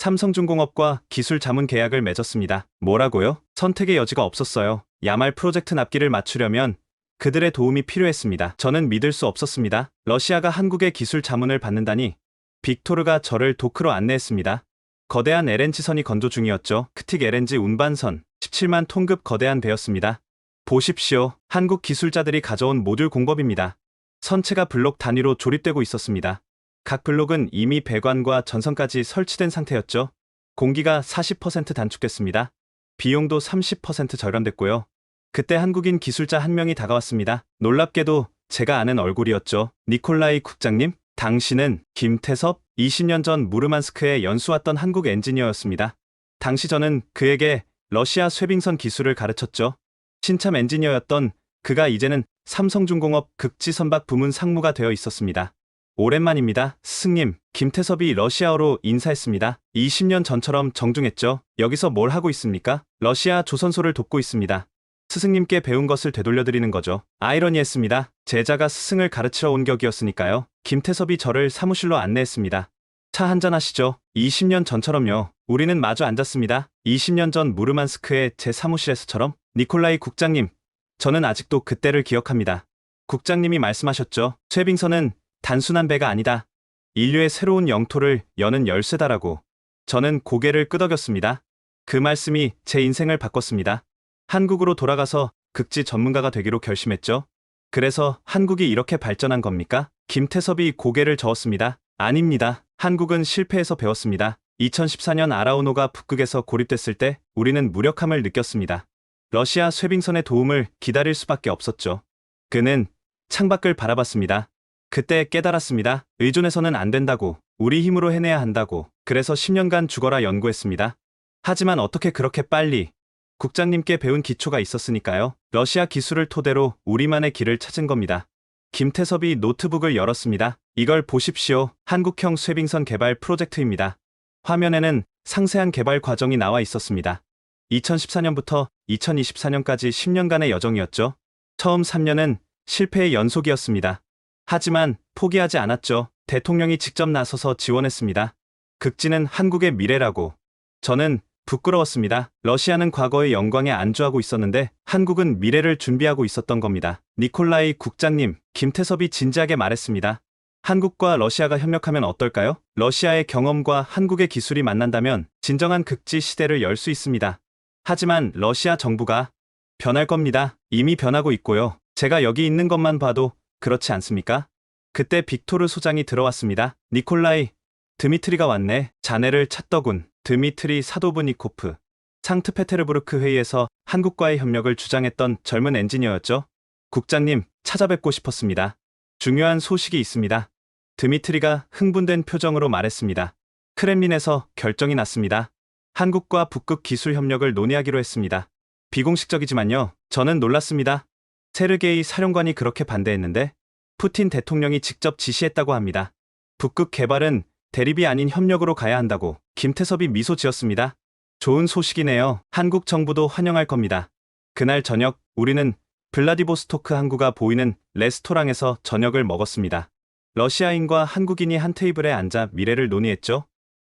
삼성중공업과 기술 자문 계약을 맺었습니다. 뭐라고요? 선택의 여지가 없었어요. 야말 프로젝트 납기를 맞추려면 그들의 도움이 필요했습니다. 저는 믿을 수 없었습니다. 러시아가 한국의 기술 자문을 받는다니. 빅토르가 저를 도크로 안내했습니다. 거대한 LNG선이 건조 중이었죠. 크틱 LNG 운반선, 17만 톤급 거대한 배였습니다. 보십시오. 한국 기술자들이 가져온 모듈 공법입니다. 선체가 블록 단위로 조립되고 있었습니다. 각 블록은 이미 배관과 전선까지 설치된 상태였죠. 공기가 40% 단축됐습니다. 비용도 30% 절감됐고요. 그때 한국인 기술자 한 명이 다가왔습니다. 놀랍게도 제가 아는 얼굴이었죠. 니콜라이 국장님? 당신은 김태섭? 20년 전 무르만스크에 연수 왔던 한국 엔지니어였습니다. 당시 저는 그에게 러시아 쇠빙선 기술을 가르쳤죠. 신참 엔지니어였던 그가 이제는 삼성중공업 극지선박 부문 상무가 되어 있었습니다. 오랜만입니다. 스승님, 김태섭이 러시아어로 인사했습니다. 20년 전처럼 정중했죠. 여기서 뭘 하고 있습니까? 러시아 조선소를 돕고 있습니다. 스승님께 배운 것을 되돌려드리는 거죠. 아이러니했습니다. 제자가 스승을 가르치러 온 격이었으니까요. 김태섭이 저를 사무실로 안내했습니다. 차 한잔 하시죠. 20년 전처럼요. 우리는 마주 앉았습니다. 20년 전 무르만스크의 제 사무실에서처럼. 니콜라이 국장님, 저는 아직도 그때를 기억합니다. 국장님이 말씀하셨죠. 쇠빙선은 단순한 배가 아니다. 인류의 새로운 영토를 여는 열쇠다라고. 저는 고개를 끄덕였습니다. 그 말씀이 제 인생을 바꿨습니다. 한국으로 돌아가서 극지 전문가가 되기로 결심했죠. 그래서 한국이 이렇게 발전한 겁니까? 김태섭이 고개를 저었습니다. 아닙니다. 한국은 실패해서 배웠습니다. 2014년 아라오노가 북극에서 고립됐을 때 우리는 무력함을 느꼈습니다. 러시아 쇄빙선의 도움을 기다릴 수밖에 없었죠. 그는 창밖을 바라봤습니다. 그때 깨달았습니다. 의존해서는 안 된다고, 우리 힘으로 해내야 한다고. 그래서 10년간 죽어라 연구했습니다. 하지만 어떻게 그렇게 빨리? 국장님께 배운 기초가 있었으니까요. 러시아 기술을 토대로 우리만의 길을 찾은 겁니다. 김태섭이 노트북을 열었습니다. 이걸 보십시오. 한국형 쇄빙선 개발 프로젝트입니다. 화면에는 상세한 개발 과정이 나와 있었습니다. 2014년부터 2024년까지 10년간의 여정이었죠. 처음 3년은 실패의 연속이었습니다. 하지만 포기하지 않았죠. 대통령이 직접 나서서 지원했습니다. 극진은 한국의 미래라고. 저는 부끄러웠습니다. 러시아는 과거의 영광에 안주하고 있었는데 한국은 미래를 준비하고 있었던 겁니다. 니콜라이 국장님, 김태섭이 진지하게 말했습니다. 한국과 러시아가 협력하면 어떨까요? 러시아의 경험과 한국의 기술이 만난다면 진정한 극지 시대를 열 수 있습니다. 하지만 러시아 정부가 변할 겁니다. 이미 변하고 있고요. 제가 여기 있는 것만 봐도 그렇지 않습니까? 그때 빅토르 소장이 들어왔습니다. 니콜라이, 드미트리가 왔네. 자네를 찾더군. 드미트리 사도브니코프. 상트페테르부르크 회의에서 한국과의 협력을 주장했던 젊은 엔지니어였죠. 국장님, 찾아뵙고 싶었습니다. 중요한 소식이 있습니다. 드미트리가 흥분된 표정으로 말했습니다. 크렘린에서 결정이 났습니다. 한국과 북극 기술 협력을 논의하기로 했습니다. 비공식적이지만요. 저는 놀랐습니다. 세르게이 사령관이 그렇게 반대했는데 푸틴 대통령이 직접 지시했다고 합니다. 북극 개발은 대립이 아닌 협력으로 가야 한다고. 김태섭이 미소 지었습니다. 좋은 소식이네요. 한국 정부도 환영할 겁니다. 그날 저녁 우리는 블라디보스토크 항구가 보이는 레스토랑에서 저녁을 먹었습니다. 러시아인과 한국인이 한 테이블에 앉아 미래를 논의했죠.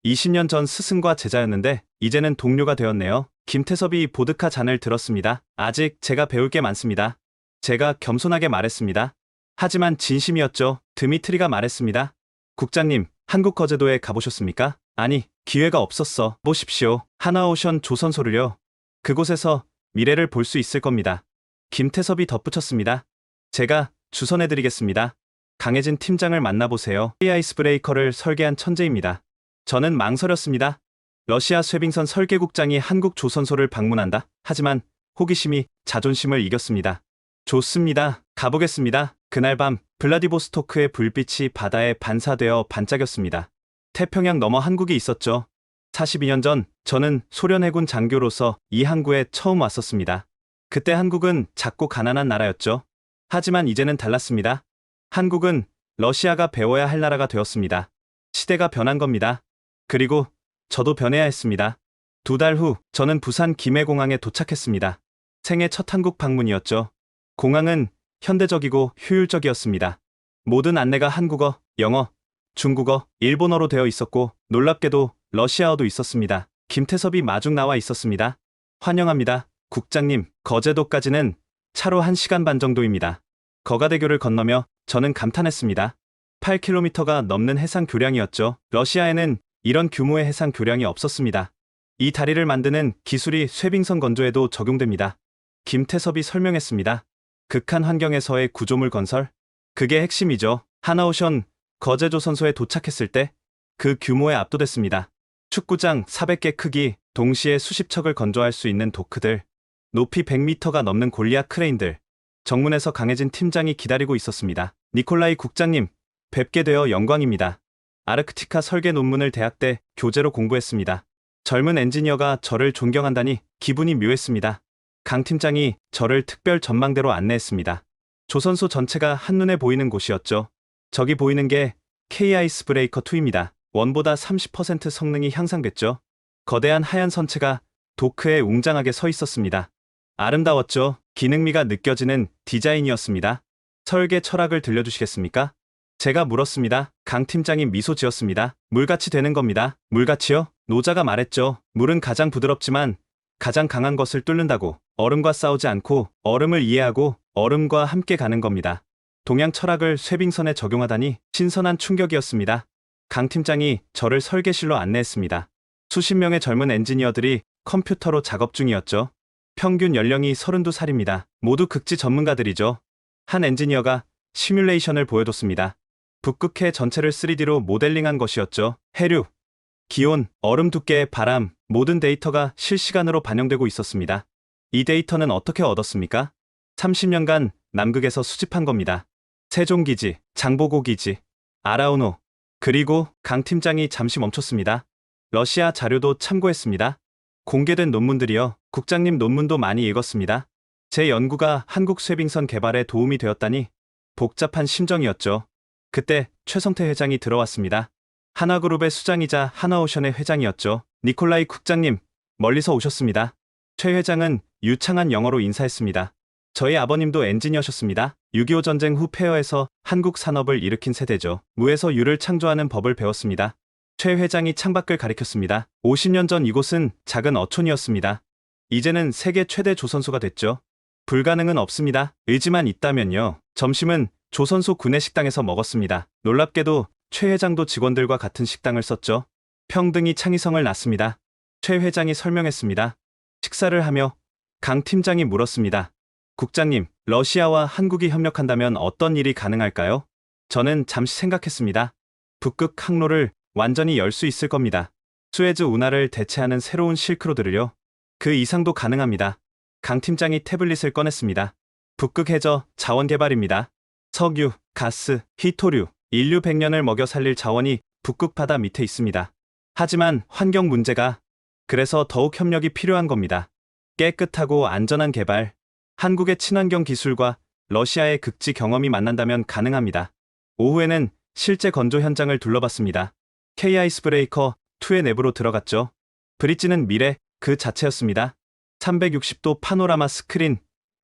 20년 전 스승과 제자였는데 이제는 동료가 되었네요. 김태섭이 보드카 잔을 들었습니다. 아직 제가 배울 게 많습니다. 제가 겸손하게 말했습니다. 하지만 진심이었죠. 드미트리가 말했습니다. 국장님, 한국 거제도에 가보셨습니까? 아니, 기회가 없었어. 보십시오. 하나오션 조선소를요. 그곳에서 미래를 볼 수 있을 겁니다. 김태섭이 덧붙였습니다. 제가 주선해드리겠습니다. 강혜진 팀장을 만나보세요. 이 아이스 브레이커를 설계한 천재입니다. 저는 망설였습니다. 러시아 쇄빙선 설계국장이 한국 조선소를 방문한다. 하지만 호기심이 자존심을 이겼습니다. 좋습니다. 가보겠습니다. 그날 밤 블라디보스토크의 불빛이 바다에 반사되어 반짝였습니다. 태평양 너머 한국이 있었죠. 42년 전 저는 소련 해군 장교로서 이 항구에 처음 왔었습니다. 그때 한국은 작고 가난한 나라였죠. 하지만 이제는 달랐습니다. 한국은 러시아가 배워야 할 나라가 되었습니다. 시대가 변한 겁니다. 그리고 저도 변해야 했습니다. 2달 후 저는 부산 김해공항에 도착했습니다. 생애 첫 한국 방문이었죠. 공항은 현대적이고 효율적이었습니다. 모든 안내가 한국어, 영어, 중국어, 일본어로 되어 있었고 놀랍게도 러시아어도 있었습니다. 김태섭이 마중 나와 있었습니다. 환영합니다. 국장님, 거제도까지는 차로 1시간 반 정도입니다. 거가대교를 건너며 저는 감탄했습니다. 8km가 넘는 해상 교량이었죠. 러시아에는 이런 규모의 해상 교량이 없었습니다. 이 다리를 만드는 기술이 쇄빙선 건조에도 적용됩니다. 김태섭이 설명했습니다. 극한 환경에서의 구조물 건설? 그게 핵심이죠. 하나오션 거제조선소에 도착했을 때 그 규모에 압도됐습니다. 축구장 400개 크기, 동시에 수십 척을 건조할 수 있는 도크들, 높이 100m가 넘는 골리앗 크레인들. 정문에서 강혜진 팀장이 기다리고 있었습니다. 니콜라이 국장님, 뵙게 되어 영광입니다. 아르크티카 설계 논문을 대학 때 교재로 공부했습니다. 젊은 엔지니어가 저를 존경한다니 기분이 묘했습니다. 강 팀장이 저를 특별 전망대로 안내했습니다. 조선소 전체가 한눈에 보이는 곳이었죠. 저기 보이는 게 K-아이스 브레이커 2입니다. 원보다 30% 성능이 향상됐죠. 거대한 하얀 선체가 도크에 웅장하게 서 있었습니다. 아름다웠죠. 기능미가 느껴지는 디자인이었습니다. 설계 철학을 들려주시겠습니까? 제가 물었습니다. 강 팀장이 미소 지었습니다. 물같이 되는 겁니다. 물같이요? 노자가 말했죠. 물은 가장 부드럽지만 가장 강한 것을 뚫는다고. 얼음과 싸우지 않고 얼음을 이해하고 얼음과 함께 가는 겁니다. 동양 철학을 쇄빙선에 적용하다니 신선한 충격이었습니다. 강 팀장이 저를 설계실로 안내했습니다. 수십 명의 젊은 엔지니어들이 컴퓨터로 작업 중이었죠. 평균 연령이 32살입니다. 모두 극지 전문가들이죠. 한 엔지니어가 시뮬레이션을 보여줬습니다. 북극해 전체를 3D로 모델링한 것이었죠. 해류, 기온, 얼음 두께, 바람, 모든 데이터가 실시간으로 반영되고 있었습니다. 이 데이터는 어떻게 얻었습니까? 30년간 남극에서 수집한 겁니다. 세종기지, 장보고기지, 아라우노, 그리고 강 팀장이 잠시 멈췄습니다. 러시아 자료도 참고했습니다. 공개된 논문들이요. 국장님 논문도 많이 읽었습니다. 제 연구가 한국 쇄빙선 개발에 도움이 되었다니 복잡한 심정이었죠. 그때 최성태 회장이 들어왔습니다. 한화그룹의 수장이자 한화오션의 회장이었죠. 니콜라이 국장님, 멀리서 오셨습니다. 최 회장은 유창한 영어로 인사했습니다. 저희 아버님도 엔지니어셨습니다. 6.25 전쟁 후 폐허에서 한국 산업을 일으킨 세대죠. 무에서 유를 창조하는 법을 배웠습니다. 최 회장이 창밖을 가리켰습니다. 50년 전 이곳은 작은 어촌이었습니다. 이제는 세계 최대 조선소가 됐죠. 불가능은 없습니다. 의지만 있다면요. 점심은 조선소 구내식당에서 먹었습니다. 놀랍게도 최 회장도 직원들과 같은 식당을 썼죠. 평등이 창의성을 낳습니다. 최 회장이 설명했습니다. 식사를 하며 강 팀장이 물었습니다. 국장님, 러시아와 한국이 협력한다면 어떤 일이 가능할까요? 저는 잠시 생각했습니다. 북극 항로를 완전히 열 수 있을 겁니다. 수에즈 운하를 대체하는 새로운 실크로드를요. 그 이상도 가능합니다. 강 팀장이 태블릿을 꺼냈습니다. 북극 해저 자원 개발입니다. 석유, 가스, 희토류, 인류 100년을 먹여 살릴 자원이 북극 바다 밑에 있습니다. 하지만 환경 문제가 그래서 더욱 협력이 필요한 겁니다. 깨끗하고 안전한 개발, 한국의 친환경 기술과 러시아의 극지 경험이 만난다면 가능합니다. 오후에는 실제 건조 현장을 둘러봤습니다. K-아이스브레이커 2의 내부로 들어갔죠. 브릿지는 미래 그 자체였습니다. 360도 파노라마 스크린,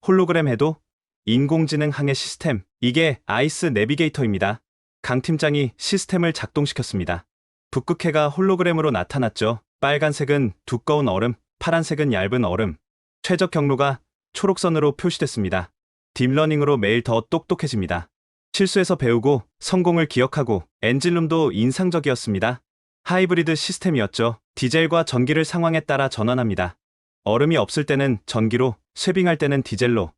홀로그램 해도, 인공지능 항해 시스템, 이게 아이스 내비게이터입니다. 강 팀장이 시스템을 작동시켰습니다. 북극해가 홀로그램으로 나타났죠. 빨간색은 두꺼운 얼음, 파란색은 얇은 얼음. 최적 경로가 초록선으로 표시됐습니다. 딥러닝으로 매일 더 똑똑해집니다. 실수에서 배우고 성공을 기억하고 엔진룸도 인상적이었습니다. 하이브리드 시스템이었죠. 디젤과 전기를 상황에 따라 전환합니다. 얼음이 없을 때는 전기로, 쇄빙할 때는 디젤로.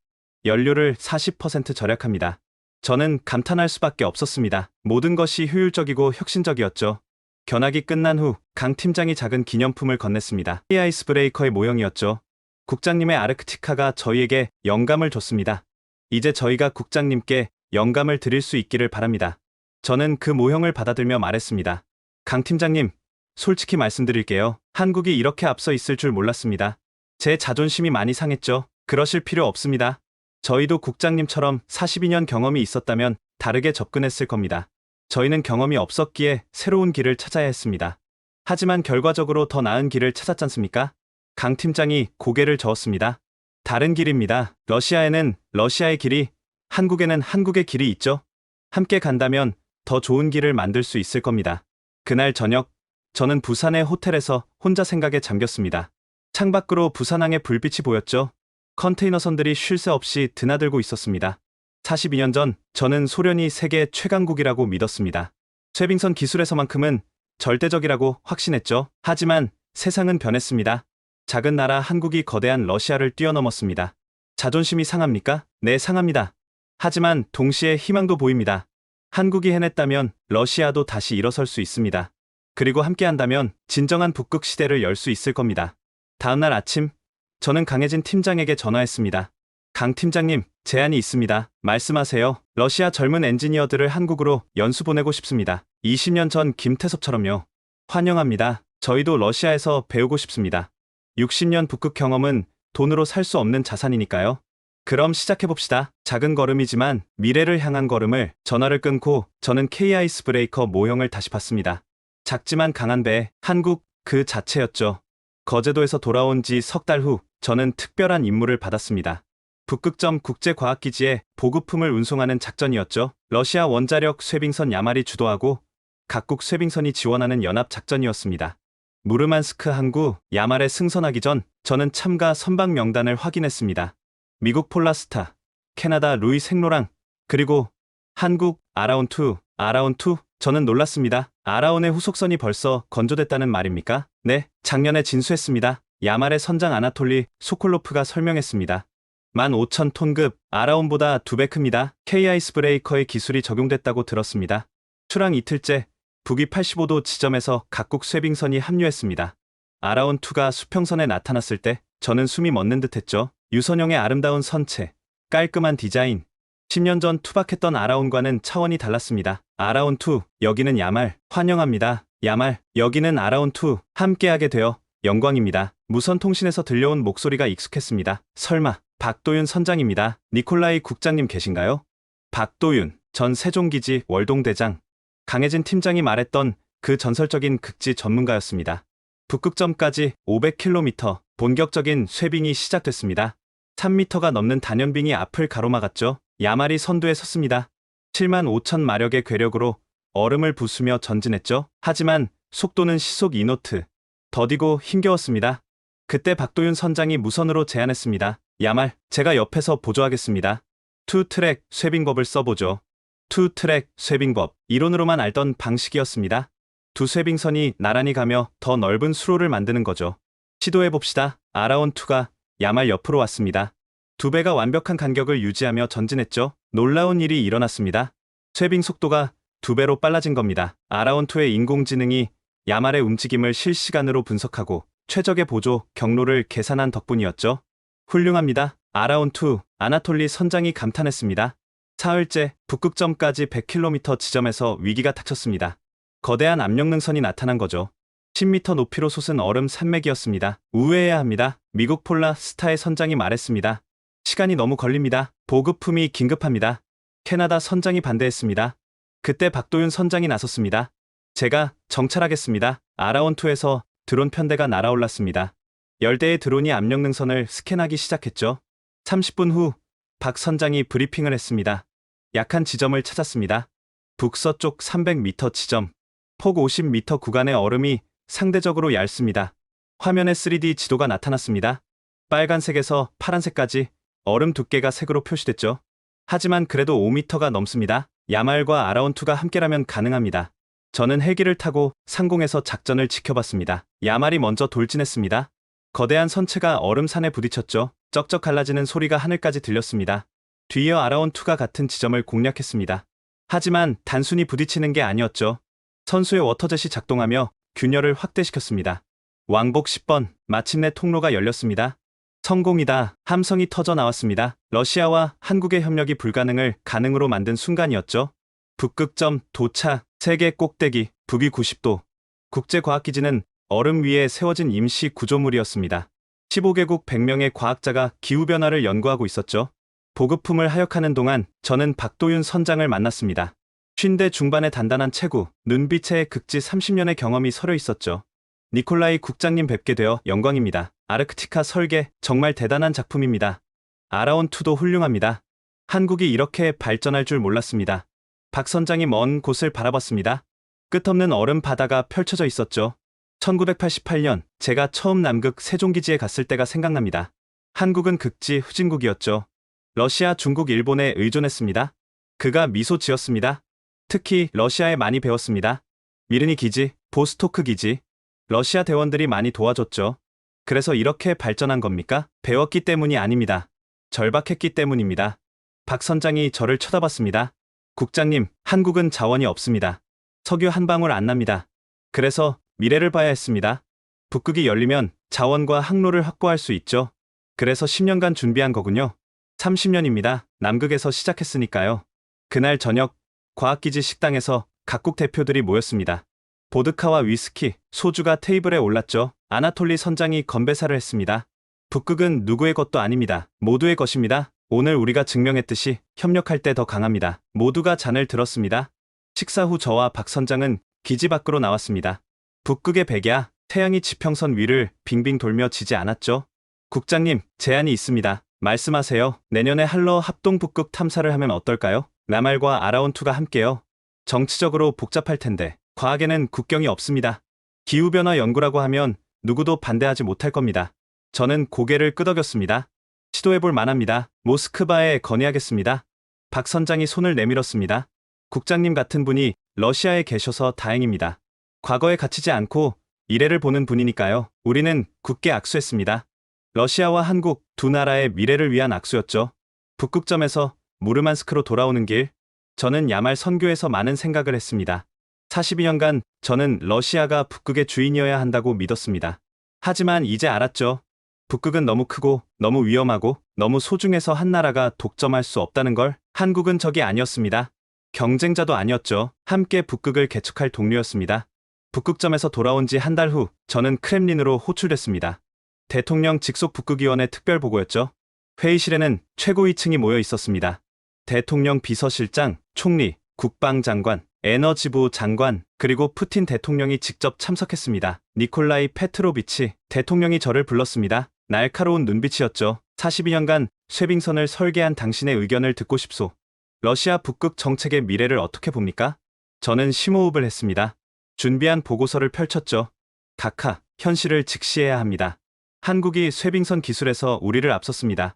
연료를 40% 절약합니다. 저는 감탄할 수밖에 없었습니다. 모든 것이 효율적이고 혁신적이었죠. 견학이 끝난 후 강 팀장이 작은 기념품을 건넸습니다. 아이스 브레이커의 모형이었죠. 국장님의 아르크티카가 저희에게 영감을 줬습니다. 이제 저희가 국장님께 영감을 드릴 수 있기를 바랍니다. 저는 그 모형을 받아들며 말했습니다. 강 팀장님, 솔직히 말씀드릴게요. 한국이 이렇게 앞서 있을 줄 몰랐습니다. 제 자존심이 많이 상했죠. 그러실 필요 없습니다. 저희도 국장님처럼 42년 경험이 있었다면 다르게 접근했을 겁니다. 저희는 경험이 없었기에 새로운 길을 찾아야 했습니다. 하지만 결과적으로 더 나은 길을 찾았지 않습니까? 강 팀장이 고개를 저었습니다. 다른 길입니다. 러시아에는 러시아의 길이, 한국에는 한국의 길이 있죠. 함께 간다면 더 좋은 길을 만들 수 있을 겁니다. 그날 저녁, 저는 부산의 호텔에서 혼자 생각에 잠겼습니다. 창밖으로 부산항의 불빛이 보였죠. 컨테이너선들이 쉴 새 없이 드나들고 있었습니다. 42년 전 저는 소련이 세계 최강국이라고 믿었습니다. 쇄빙선 기술에서만큼은 절대적이라고 확신했죠. 하지만 세상은 변했습니다. 작은 나라 한국이 거대한 러시아를 뛰어넘었습니다. 자존심이 상합니까? 네, 상합니다. 하지만 동시에 희망도 보입니다. 한국이 해냈다면 러시아도 다시 일어설 수 있습니다. 그리고 함께한다면 진정한 북극 시대를 열 수 있을 겁니다. 다음날 아침, 저는 강혜진 팀장에게 전화했습니다. 강 팀장님, 제안이 있습니다. 말씀하세요. 러시아 젊은 엔지니어들을 한국으로 연수 보내고 싶습니다. 20년 전 김태섭처럼요. 환영합니다. 저희도 러시아에서 배우고 싶습니다. 60년 북극 경험은 돈으로 살 수 없는 자산이니까요. 그럼 시작해봅시다. 작은 걸음이지만 미래를 향한 걸음을. 전화를 끊고 저는 K-아이스 브레이커 모형을 다시 봤습니다. 작지만 강한 배, 한국 그 자체였죠. 거제도에서 돌아온 지 석 달 후 저는 특별한 임무를 받았습니다. 북극점 국제과학기지에 보급품을 운송하는 작전이었죠. 러시아 원자력 쇄빙선 야말이 주도하고 각국 쇄빙선이 지원하는 연합작전이었습니다. 무르만스크 항구 야말에 승선하기 전 저는 참가 선박 명단을 확인했습니다. 미국 폴라스타, 캐나다 루이 생로랑, 그리고 한국 아라온2. 저는 놀랐습니다. 아라온의 후속선이 벌써 건조됐다는 말입니까? 네, 작년에 진수했습니다. 야말의 선장 아나톨리 소콜로프가 설명했습니다. 15,000톤급 아라온보다 2배 큽니다. K-아이스 브레이커의 기술이 적용됐다고 들었습니다. 출항 이틀째 북위 85도 지점에서 각국 쇄빙선이 합류했습니다. 아라온2가 수평선에 나타났을 때 저는 숨이 멎는 듯했죠. 유선형의 아름다운 선체, 깔끔한 디자인. 10년 전 투박했던 아라온과는 차원이 달랐습니다. 아라온2, 여기는 야말, 환영합니다. 야말, 여기는 아라온2, 함께하게 되어 영광입니다. 무선 통신에서 들려온 목소리가 익숙했습니다. 설마, 박도윤 선장입니다. 니콜라이 국장님 계신가요? 박도윤, 전 세종기지 월동대장. 강혜진 팀장이 말했던 그 전설적인 극지 전문가였습니다. 북극점까지 500km, 본격적인 쇄빙이 시작됐습니다. 3m가 넘는 단연빙이 앞을 가로막았죠. 야말이 선두에 섰습니다. 75,000마력의 괴력으로 얼음을 부수며 전진했죠. 하지만 속도는 시속 2노트. 더디고 힘겨웠습니다. 그때 박도윤 선장이 무선으로 제안했습니다. 야말, 제가 옆에서 보조하겠습니다. 투트랙 쇄빙법을 써보죠. 투트랙 쇄빙법, 이론으로만 알던 방식이었습니다. 두 쇄빙선이 나란히 가며 더 넓은 수로를 만드는 거죠. 시도해봅시다. 아라온2가 야말 옆으로 왔습니다. 두 배가 완벽한 간격을 유지하며 전진했죠. 놀라운 일이 일어났습니다. 쇄빙 속도가 2배로 빨라진 겁니다. 아라온2의 인공지능이 야말의 움직임을 실시간으로 분석하고 최적의 보조, 경로를 계산한 덕분이었죠. 훌륭합니다. 아라온2, 아나톨리 선장이 감탄했습니다. 사흘째 북극점까지 100km 지점에서 위기가 닥쳤습니다. 거대한 압력능선이 나타난 거죠. 10m 높이로 솟은 얼음 산맥이었습니다. 우회해야 합니다. 미국 폴라 스타의 선장이 말했습니다. 시간이 너무 걸립니다. 보급품이 긴급합니다. 캐나다 선장이 반대했습니다. 그때 박도윤 선장이 나섰습니다. 제가 정찰하겠습니다. 아라온2에서 드론 편대가 날아올랐습니다. 10대의 드론이 압력능선을 스캔하기 시작했죠. 30분 후 박 선장이 브리핑을 했습니다. 약한 지점을 찾았습니다. 북서쪽 300m 지점. 폭 50m 구간의 얼음이 상대적으로 얇습니다. 화면에 3D 지도가 나타났습니다. 빨간색에서 파란색까지 얼음 두께가 색으로 표시됐죠. 하지만 그래도 5m가 넘습니다. 야말과 아라온2가 함께라면 가능합니다. 저는 헬기를 타고 상공에서 작전을 지켜봤습니다. 야말이 먼저 돌진했습니다. 거대한 선체가 얼음산에 부딪혔죠. 쩍쩍 갈라지는 소리가 하늘까지 들렸습니다. 뒤이어 아라온2가 같은 지점을 공략했습니다. 하지만 단순히 부딪히는 게 아니었죠. 선수의 워터젯이 작동하며 균열을 확대시켰습니다. 왕복 10번, 마침내 통로가 열렸습니다. 성공이다. 함성이 터져 나왔습니다. 러시아와 한국의 협력이 불가능을 가능으로 만든 순간이었죠. 북극점 도착, 세계 꼭대기, 북위 90도. 국제과학기지는 얼음 위에 세워진 임시 구조물이었습니다. 15개국 100명의 과학자가 기후변화를 연구하고 있었죠. 보급품을 하역하는 동안 저는 박도윤 선장을 만났습니다. 50대 중반의 단단한 체구, 눈빛에 극지 30년의 경험이 서려 있었죠. 니콜라이 국장님 뵙게 되어 영광입니다. 아르크티카 설계, 정말 대단한 작품입니다. 아라온2도 훌륭합니다. 한국이 이렇게 발전할 줄 몰랐습니다. 박 선장이 먼 곳을 바라봤습니다. 끝없는 얼음 바다가 펼쳐져 있었죠. 1988년 제가 처음 남극 세종기지에 갔을 때가 생각납니다. 한국은 극지 후진국이었죠. 러시아, 중국, 일본에 의존했습니다. 그가 미소 지었습니다. 특히 러시아에 많이 배웠습니다. 미르니 기지, 보스토크 기지. 러시아 대원들이 많이 도와줬죠. 그래서 이렇게 발전한 겁니까? 배웠기 때문이 아닙니다. 절박했기 때문입니다. 박 선장이 저를 쳐다봤습니다. 국장님, 한국은 자원이 없습니다. 석유 한 방울 안 납니다. 그래서 미래를 봐야 했습니다. 북극이 열리면 자원과 항로를 확보할 수 있죠. 그래서 10년간 준비한 거군요. 30년입니다. 남극에서 시작했으니까요. 그날 저녁, 과학기지 식당에서 각국 대표들이 모였습니다. 보드카와 위스키, 소주가 테이블에 올랐죠. 아나톨리 선장이 건배사를 했습니다. 북극은 누구의 것도 아닙니다. 모두의 것입니다. 오늘 우리가 증명했듯이 협력할 때 더 강합니다. 모두가 잔을 들었습니다. 식사 후 저와 박 선장은 기지 밖으로 나왔습니다. 북극의 백야, 태양이 지평선 위를 빙빙 돌며 지지 않았죠. 국장님, 제안이 있습니다. 말씀하세요. 내년에 한러 합동 북극 탐사를 하면 어떨까요? 야말과 아라온2가 함께요. 정치적으로 복잡할 텐데 과학에는 국경이 없습니다. 기후변화 연구라고 하면 누구도 반대하지 못할 겁니다. 저는 고개를 끄덕였습니다. 시도해볼 만합니다. 모스크바에 건의하겠습니다. 박 선장이 손을 내밀었습니다. 국장님 같은 분이 러시아에 계셔서 다행입니다. 과거에 갇히지 않고 미래를 보는 분이니까요. 우리는 굳게 악수했습니다. 러시아와 한국 두 나라의 미래를 위한 악수였죠. 북극점에서 무르만스크로 돌아오는 길, 저는 야말 선교에서 많은 생각을 했습니다. 42년간 저는 러시아가 북극의 주인이어야 한다고 믿었습니다. 하지만 이제 알았죠. 북극은 너무 크고 너무 위험하고 너무 소중해서 한 나라가 독점할 수 없다는 걸. 한국은 적이 아니었습니다. 경쟁자도 아니었죠. 함께 북극을 개척할 동료였습니다. 북극점에서 돌아온 지 한 달 후 저는 크렘린으로 호출됐습니다. 대통령 직속 북극위원회 특별보고였죠. 회의실에는 최고위층이 모여 있었습니다. 대통령 비서실장, 총리, 국방장관, 에너지부 장관, 그리고 푸틴 대통령이 직접 참석했습니다. 니콜라이 페트로비치 대통령이 저를 불렀습니다. 날카로운 눈빛이었죠. 42년간 쇠빙선을 설계한 당신의 의견을 듣고 싶소. 러시아 북극 정책의 미래를 어떻게 봅니까? 저는 심호흡을 했습니다. 준비한 보고서를 펼쳤죠. 각하, 현실을 직시해야 합니다. 한국이 쇠빙선 기술에서 우리를 앞섰습니다.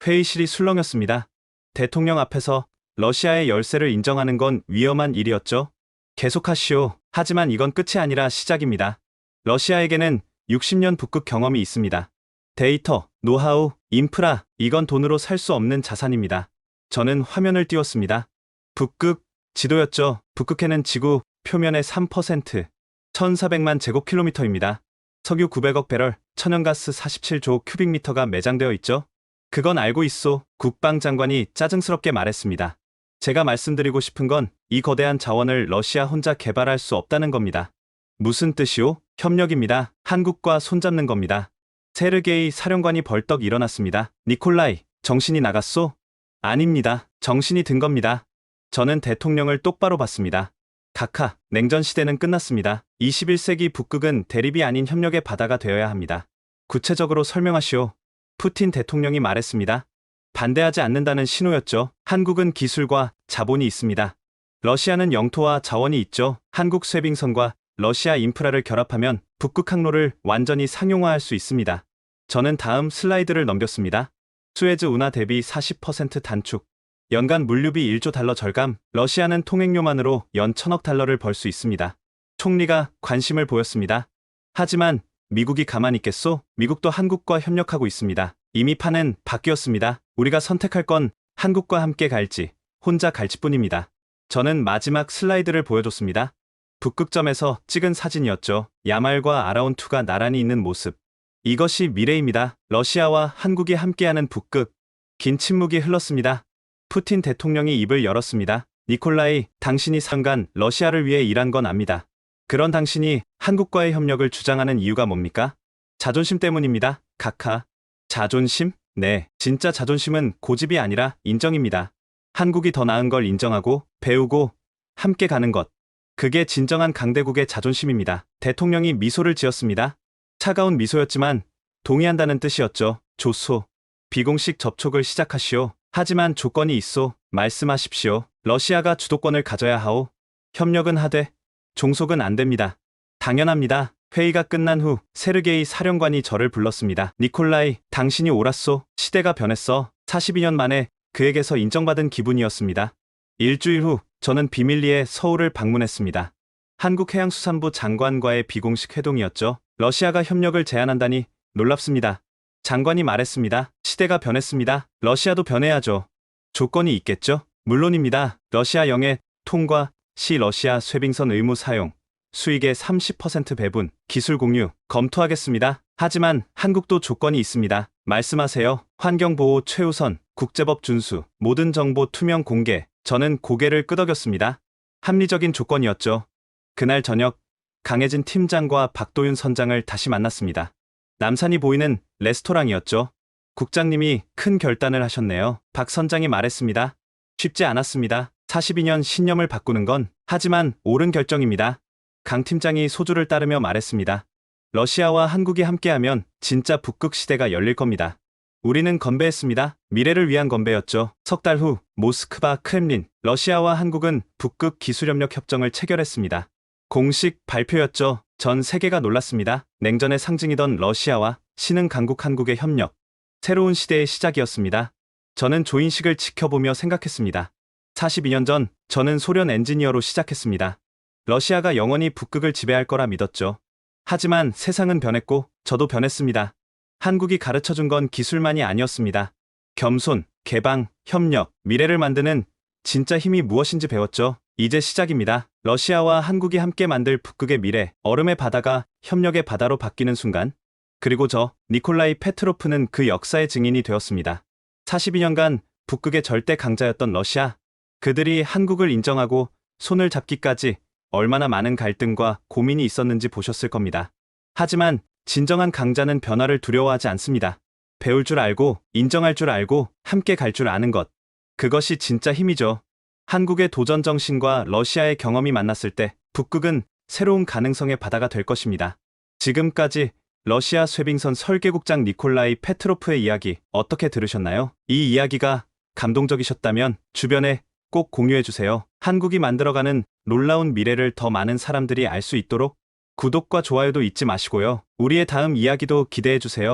회의실이 술렁였습니다. 대통령 앞에서 러시아의 열세를 인정하는 건 위험한 일이었죠. 계속하시오. 하지만 이건 끝이 아니라 시작입니다. 러시아에게는 60년 북극 경험이 있습니다. 데이터, 노하우, 인프라, 이건 돈으로 살 수 없는 자산입니다. 저는 화면을 띄웠습니다. 북극 지도였죠. 북극해는 지구 표면의 3%, 1400만 제곱킬로미터입니다. 석유 900억 배럴, 천연가스 47조 큐빅미터가 매장되어 있죠. 그건 알고 있소. 국방장관이 짜증스럽게 말했습니다. 제가 말씀드리고 싶은 건 이 거대한 자원을 러시아 혼자 개발할 수 없다는 겁니다. 무슨 뜻이오? 협력입니다. 한국과 손잡는 겁니다. 세르게이 사령관이 벌떡 일어났습니다. 니콜라이, 정신이 나갔소? 아닙니다. 정신이 든 겁니다. 저는 대통령을 똑바로 봤습니다. 각하, 냉전 시대는 끝났습니다. 21세기 북극은 대립이 아닌 협력의 바다가 되어야 합니다. 구체적으로 설명하시오. 푸틴 대통령이 말했습니다. 반대하지 않는다는 신호였죠. 한국은 기술과 자본이 있습니다. 러시아는 영토와 자원이 있죠. 한국 쇠빙선과 러시아 인프라를 결합하면 북극 항로를 완전히 상용화할 수 있습니다. 저는 다음 슬라이드를 넘겼습니다. 수에즈 운하 대비 40% 단축. 연간 물류비 1조 달러 절감. 러시아는 통행료만으로 연 1000억 달러를 벌 수 있습니다. 총리가 관심을 보였습니다. 하지만 미국이 가만히 있겠소? 미국도 한국과 협력하고 있습니다. 이미 판은 바뀌었습니다. 우리가 선택할 건 한국과 함께 갈지, 혼자 갈지뿐입니다. 저는 마지막 슬라이드를 보여줬습니다. 북극점에서 찍은 사진이었죠. 야말과 아라운2가 나란히 있는 모습. 이것이 미래입니다. 러시아와 한국이 함께하는 북극. 긴 침묵이 흘렀습니다. 푸틴 대통령이 입을 열었습니다. 니콜라이, 당신이 상간 러시아를 위해 일한 건 압니다. 그런 당신이 한국과의 협력을 주장하는 이유가 뭡니까? 자존심 때문입니다. 각하. 자존심? 네, 진짜 자존심은 고집이 아니라 인정입니다. 한국이 더 나은 걸 인정하고 배우고 함께 가는 것. 그게 진정한 강대국의 자존심입니다. 대통령이 미소를 지었습니다. 차가운 미소였지만 동의한다는 뜻이었죠. 좋소. 비공식 접촉을 시작하시오. 하지만 조건이 있소. 말씀하십시오. 러시아가 주도권을 가져야 하오. 협력은 하되 종속은 안 됩니다. 당연합니다. 회의가 끝난 후 세르게이 사령관이 저를 불렀습니다. 니콜라이, 당신이 옳았소. 시대가 변했어. 42년 만에 그에게서 인정받은 기분이었습니다. 일주일 후 저는 비밀리에 서울을 방문했습니다. 한국해양수산부 장관과의 비공식 회동이었죠. 러시아가 협력을 제안한다니 놀랍습니다. 장관이 말했습니다. 시대가 변했습니다. 러시아도 변해야죠. 조건이 있겠죠? 물론입니다. 러시아 영해 통과 시 러시아 쇠빙선 의무 사용, 수익의 30% 배분, 기술 공유 검토하겠습니다. 하지만 한국도 조건이 있습니다. 말씀하세요. 환경보호 최우선, 국제법 준수, 모든 정보 투명 공개. 저는 고개를 끄덕였습니다. 합리적인 조건이었죠. 그날 저녁 강혜진 팀장과 박도윤 선장을 다시 만났습니다. 남산이 보이는 레스토랑이었죠. 국장님이 큰 결단을 하셨네요. 박 선장이 말했습니다. 쉽지 않았습니다. 42년 신념을 바꾸는 건 하지만 옳은 결정입니다. 강 팀장이 소주를 따르며 말했습니다. 러시아와 한국이 함께하면 진짜 북극 시대가 열릴 겁니다. 우리는 건배했습니다. 미래를 위한 건배였죠. 석 달 후 모스크바 크렘린, 러시아와 한국은 북극 기술협력 협정을 체결했습니다. 공식 발표였죠. 전 세계가 놀랐습니다. 냉전의 상징이던 러시아와 신흥 강국 한국의 협력. 새로운 시대의 시작이었습니다. 저는 조인식을 지켜보며 생각했습니다. 42년 전 저는 소련 엔지니어로 시작했습니다. 러시아가 영원히 북극을 지배할 거라 믿었죠. 하지만 세상은 변했고 저도 변했습니다. 한국이 가르쳐준 건 기술만이 아니었습니다. 겸손, 개방, 협력, 미래를 만드는 진짜 힘이 무엇인지 배웠죠. 이제 시작입니다. 러시아와 한국이 함께 만들 북극의 미래, 얼음의 바다가 협력의 바다로 바뀌는 순간, 그리고 저 니콜라이 페트로프는 그 역사의 증인이 되었습니다. 42년간 북극의 절대 강자였던 러시아, 그들이 한국을 인정하고 손을 잡기까지 얼마나 많은 갈등과 고민이 있었는지 보셨을 겁니다. 하지만 진정한 강자는 변화를 두려워하지 않습니다. 배울 줄 알고, 인정할 줄 알고, 함께 갈 줄 아는 것. 그것이 진짜 힘이죠. 한국의 도전 정신과 러시아의 경험이 만났을 때 북극은 새로운 가능성의 바다가 될 것입니다. 지금까지 러시아 쇄빙선 설계국장 니콜라이 페트로프의 이야기 어떻게 들으셨나요? 이 이야기가 감동적이셨다면 주변에 꼭 공유해주세요. 한국이 만들어가는 놀라운 미래를 더 많은 사람들이 알 수 있도록 구독과 좋아요도 잊지 마시고요. 우리의 다음 이야기도 기대해주세요.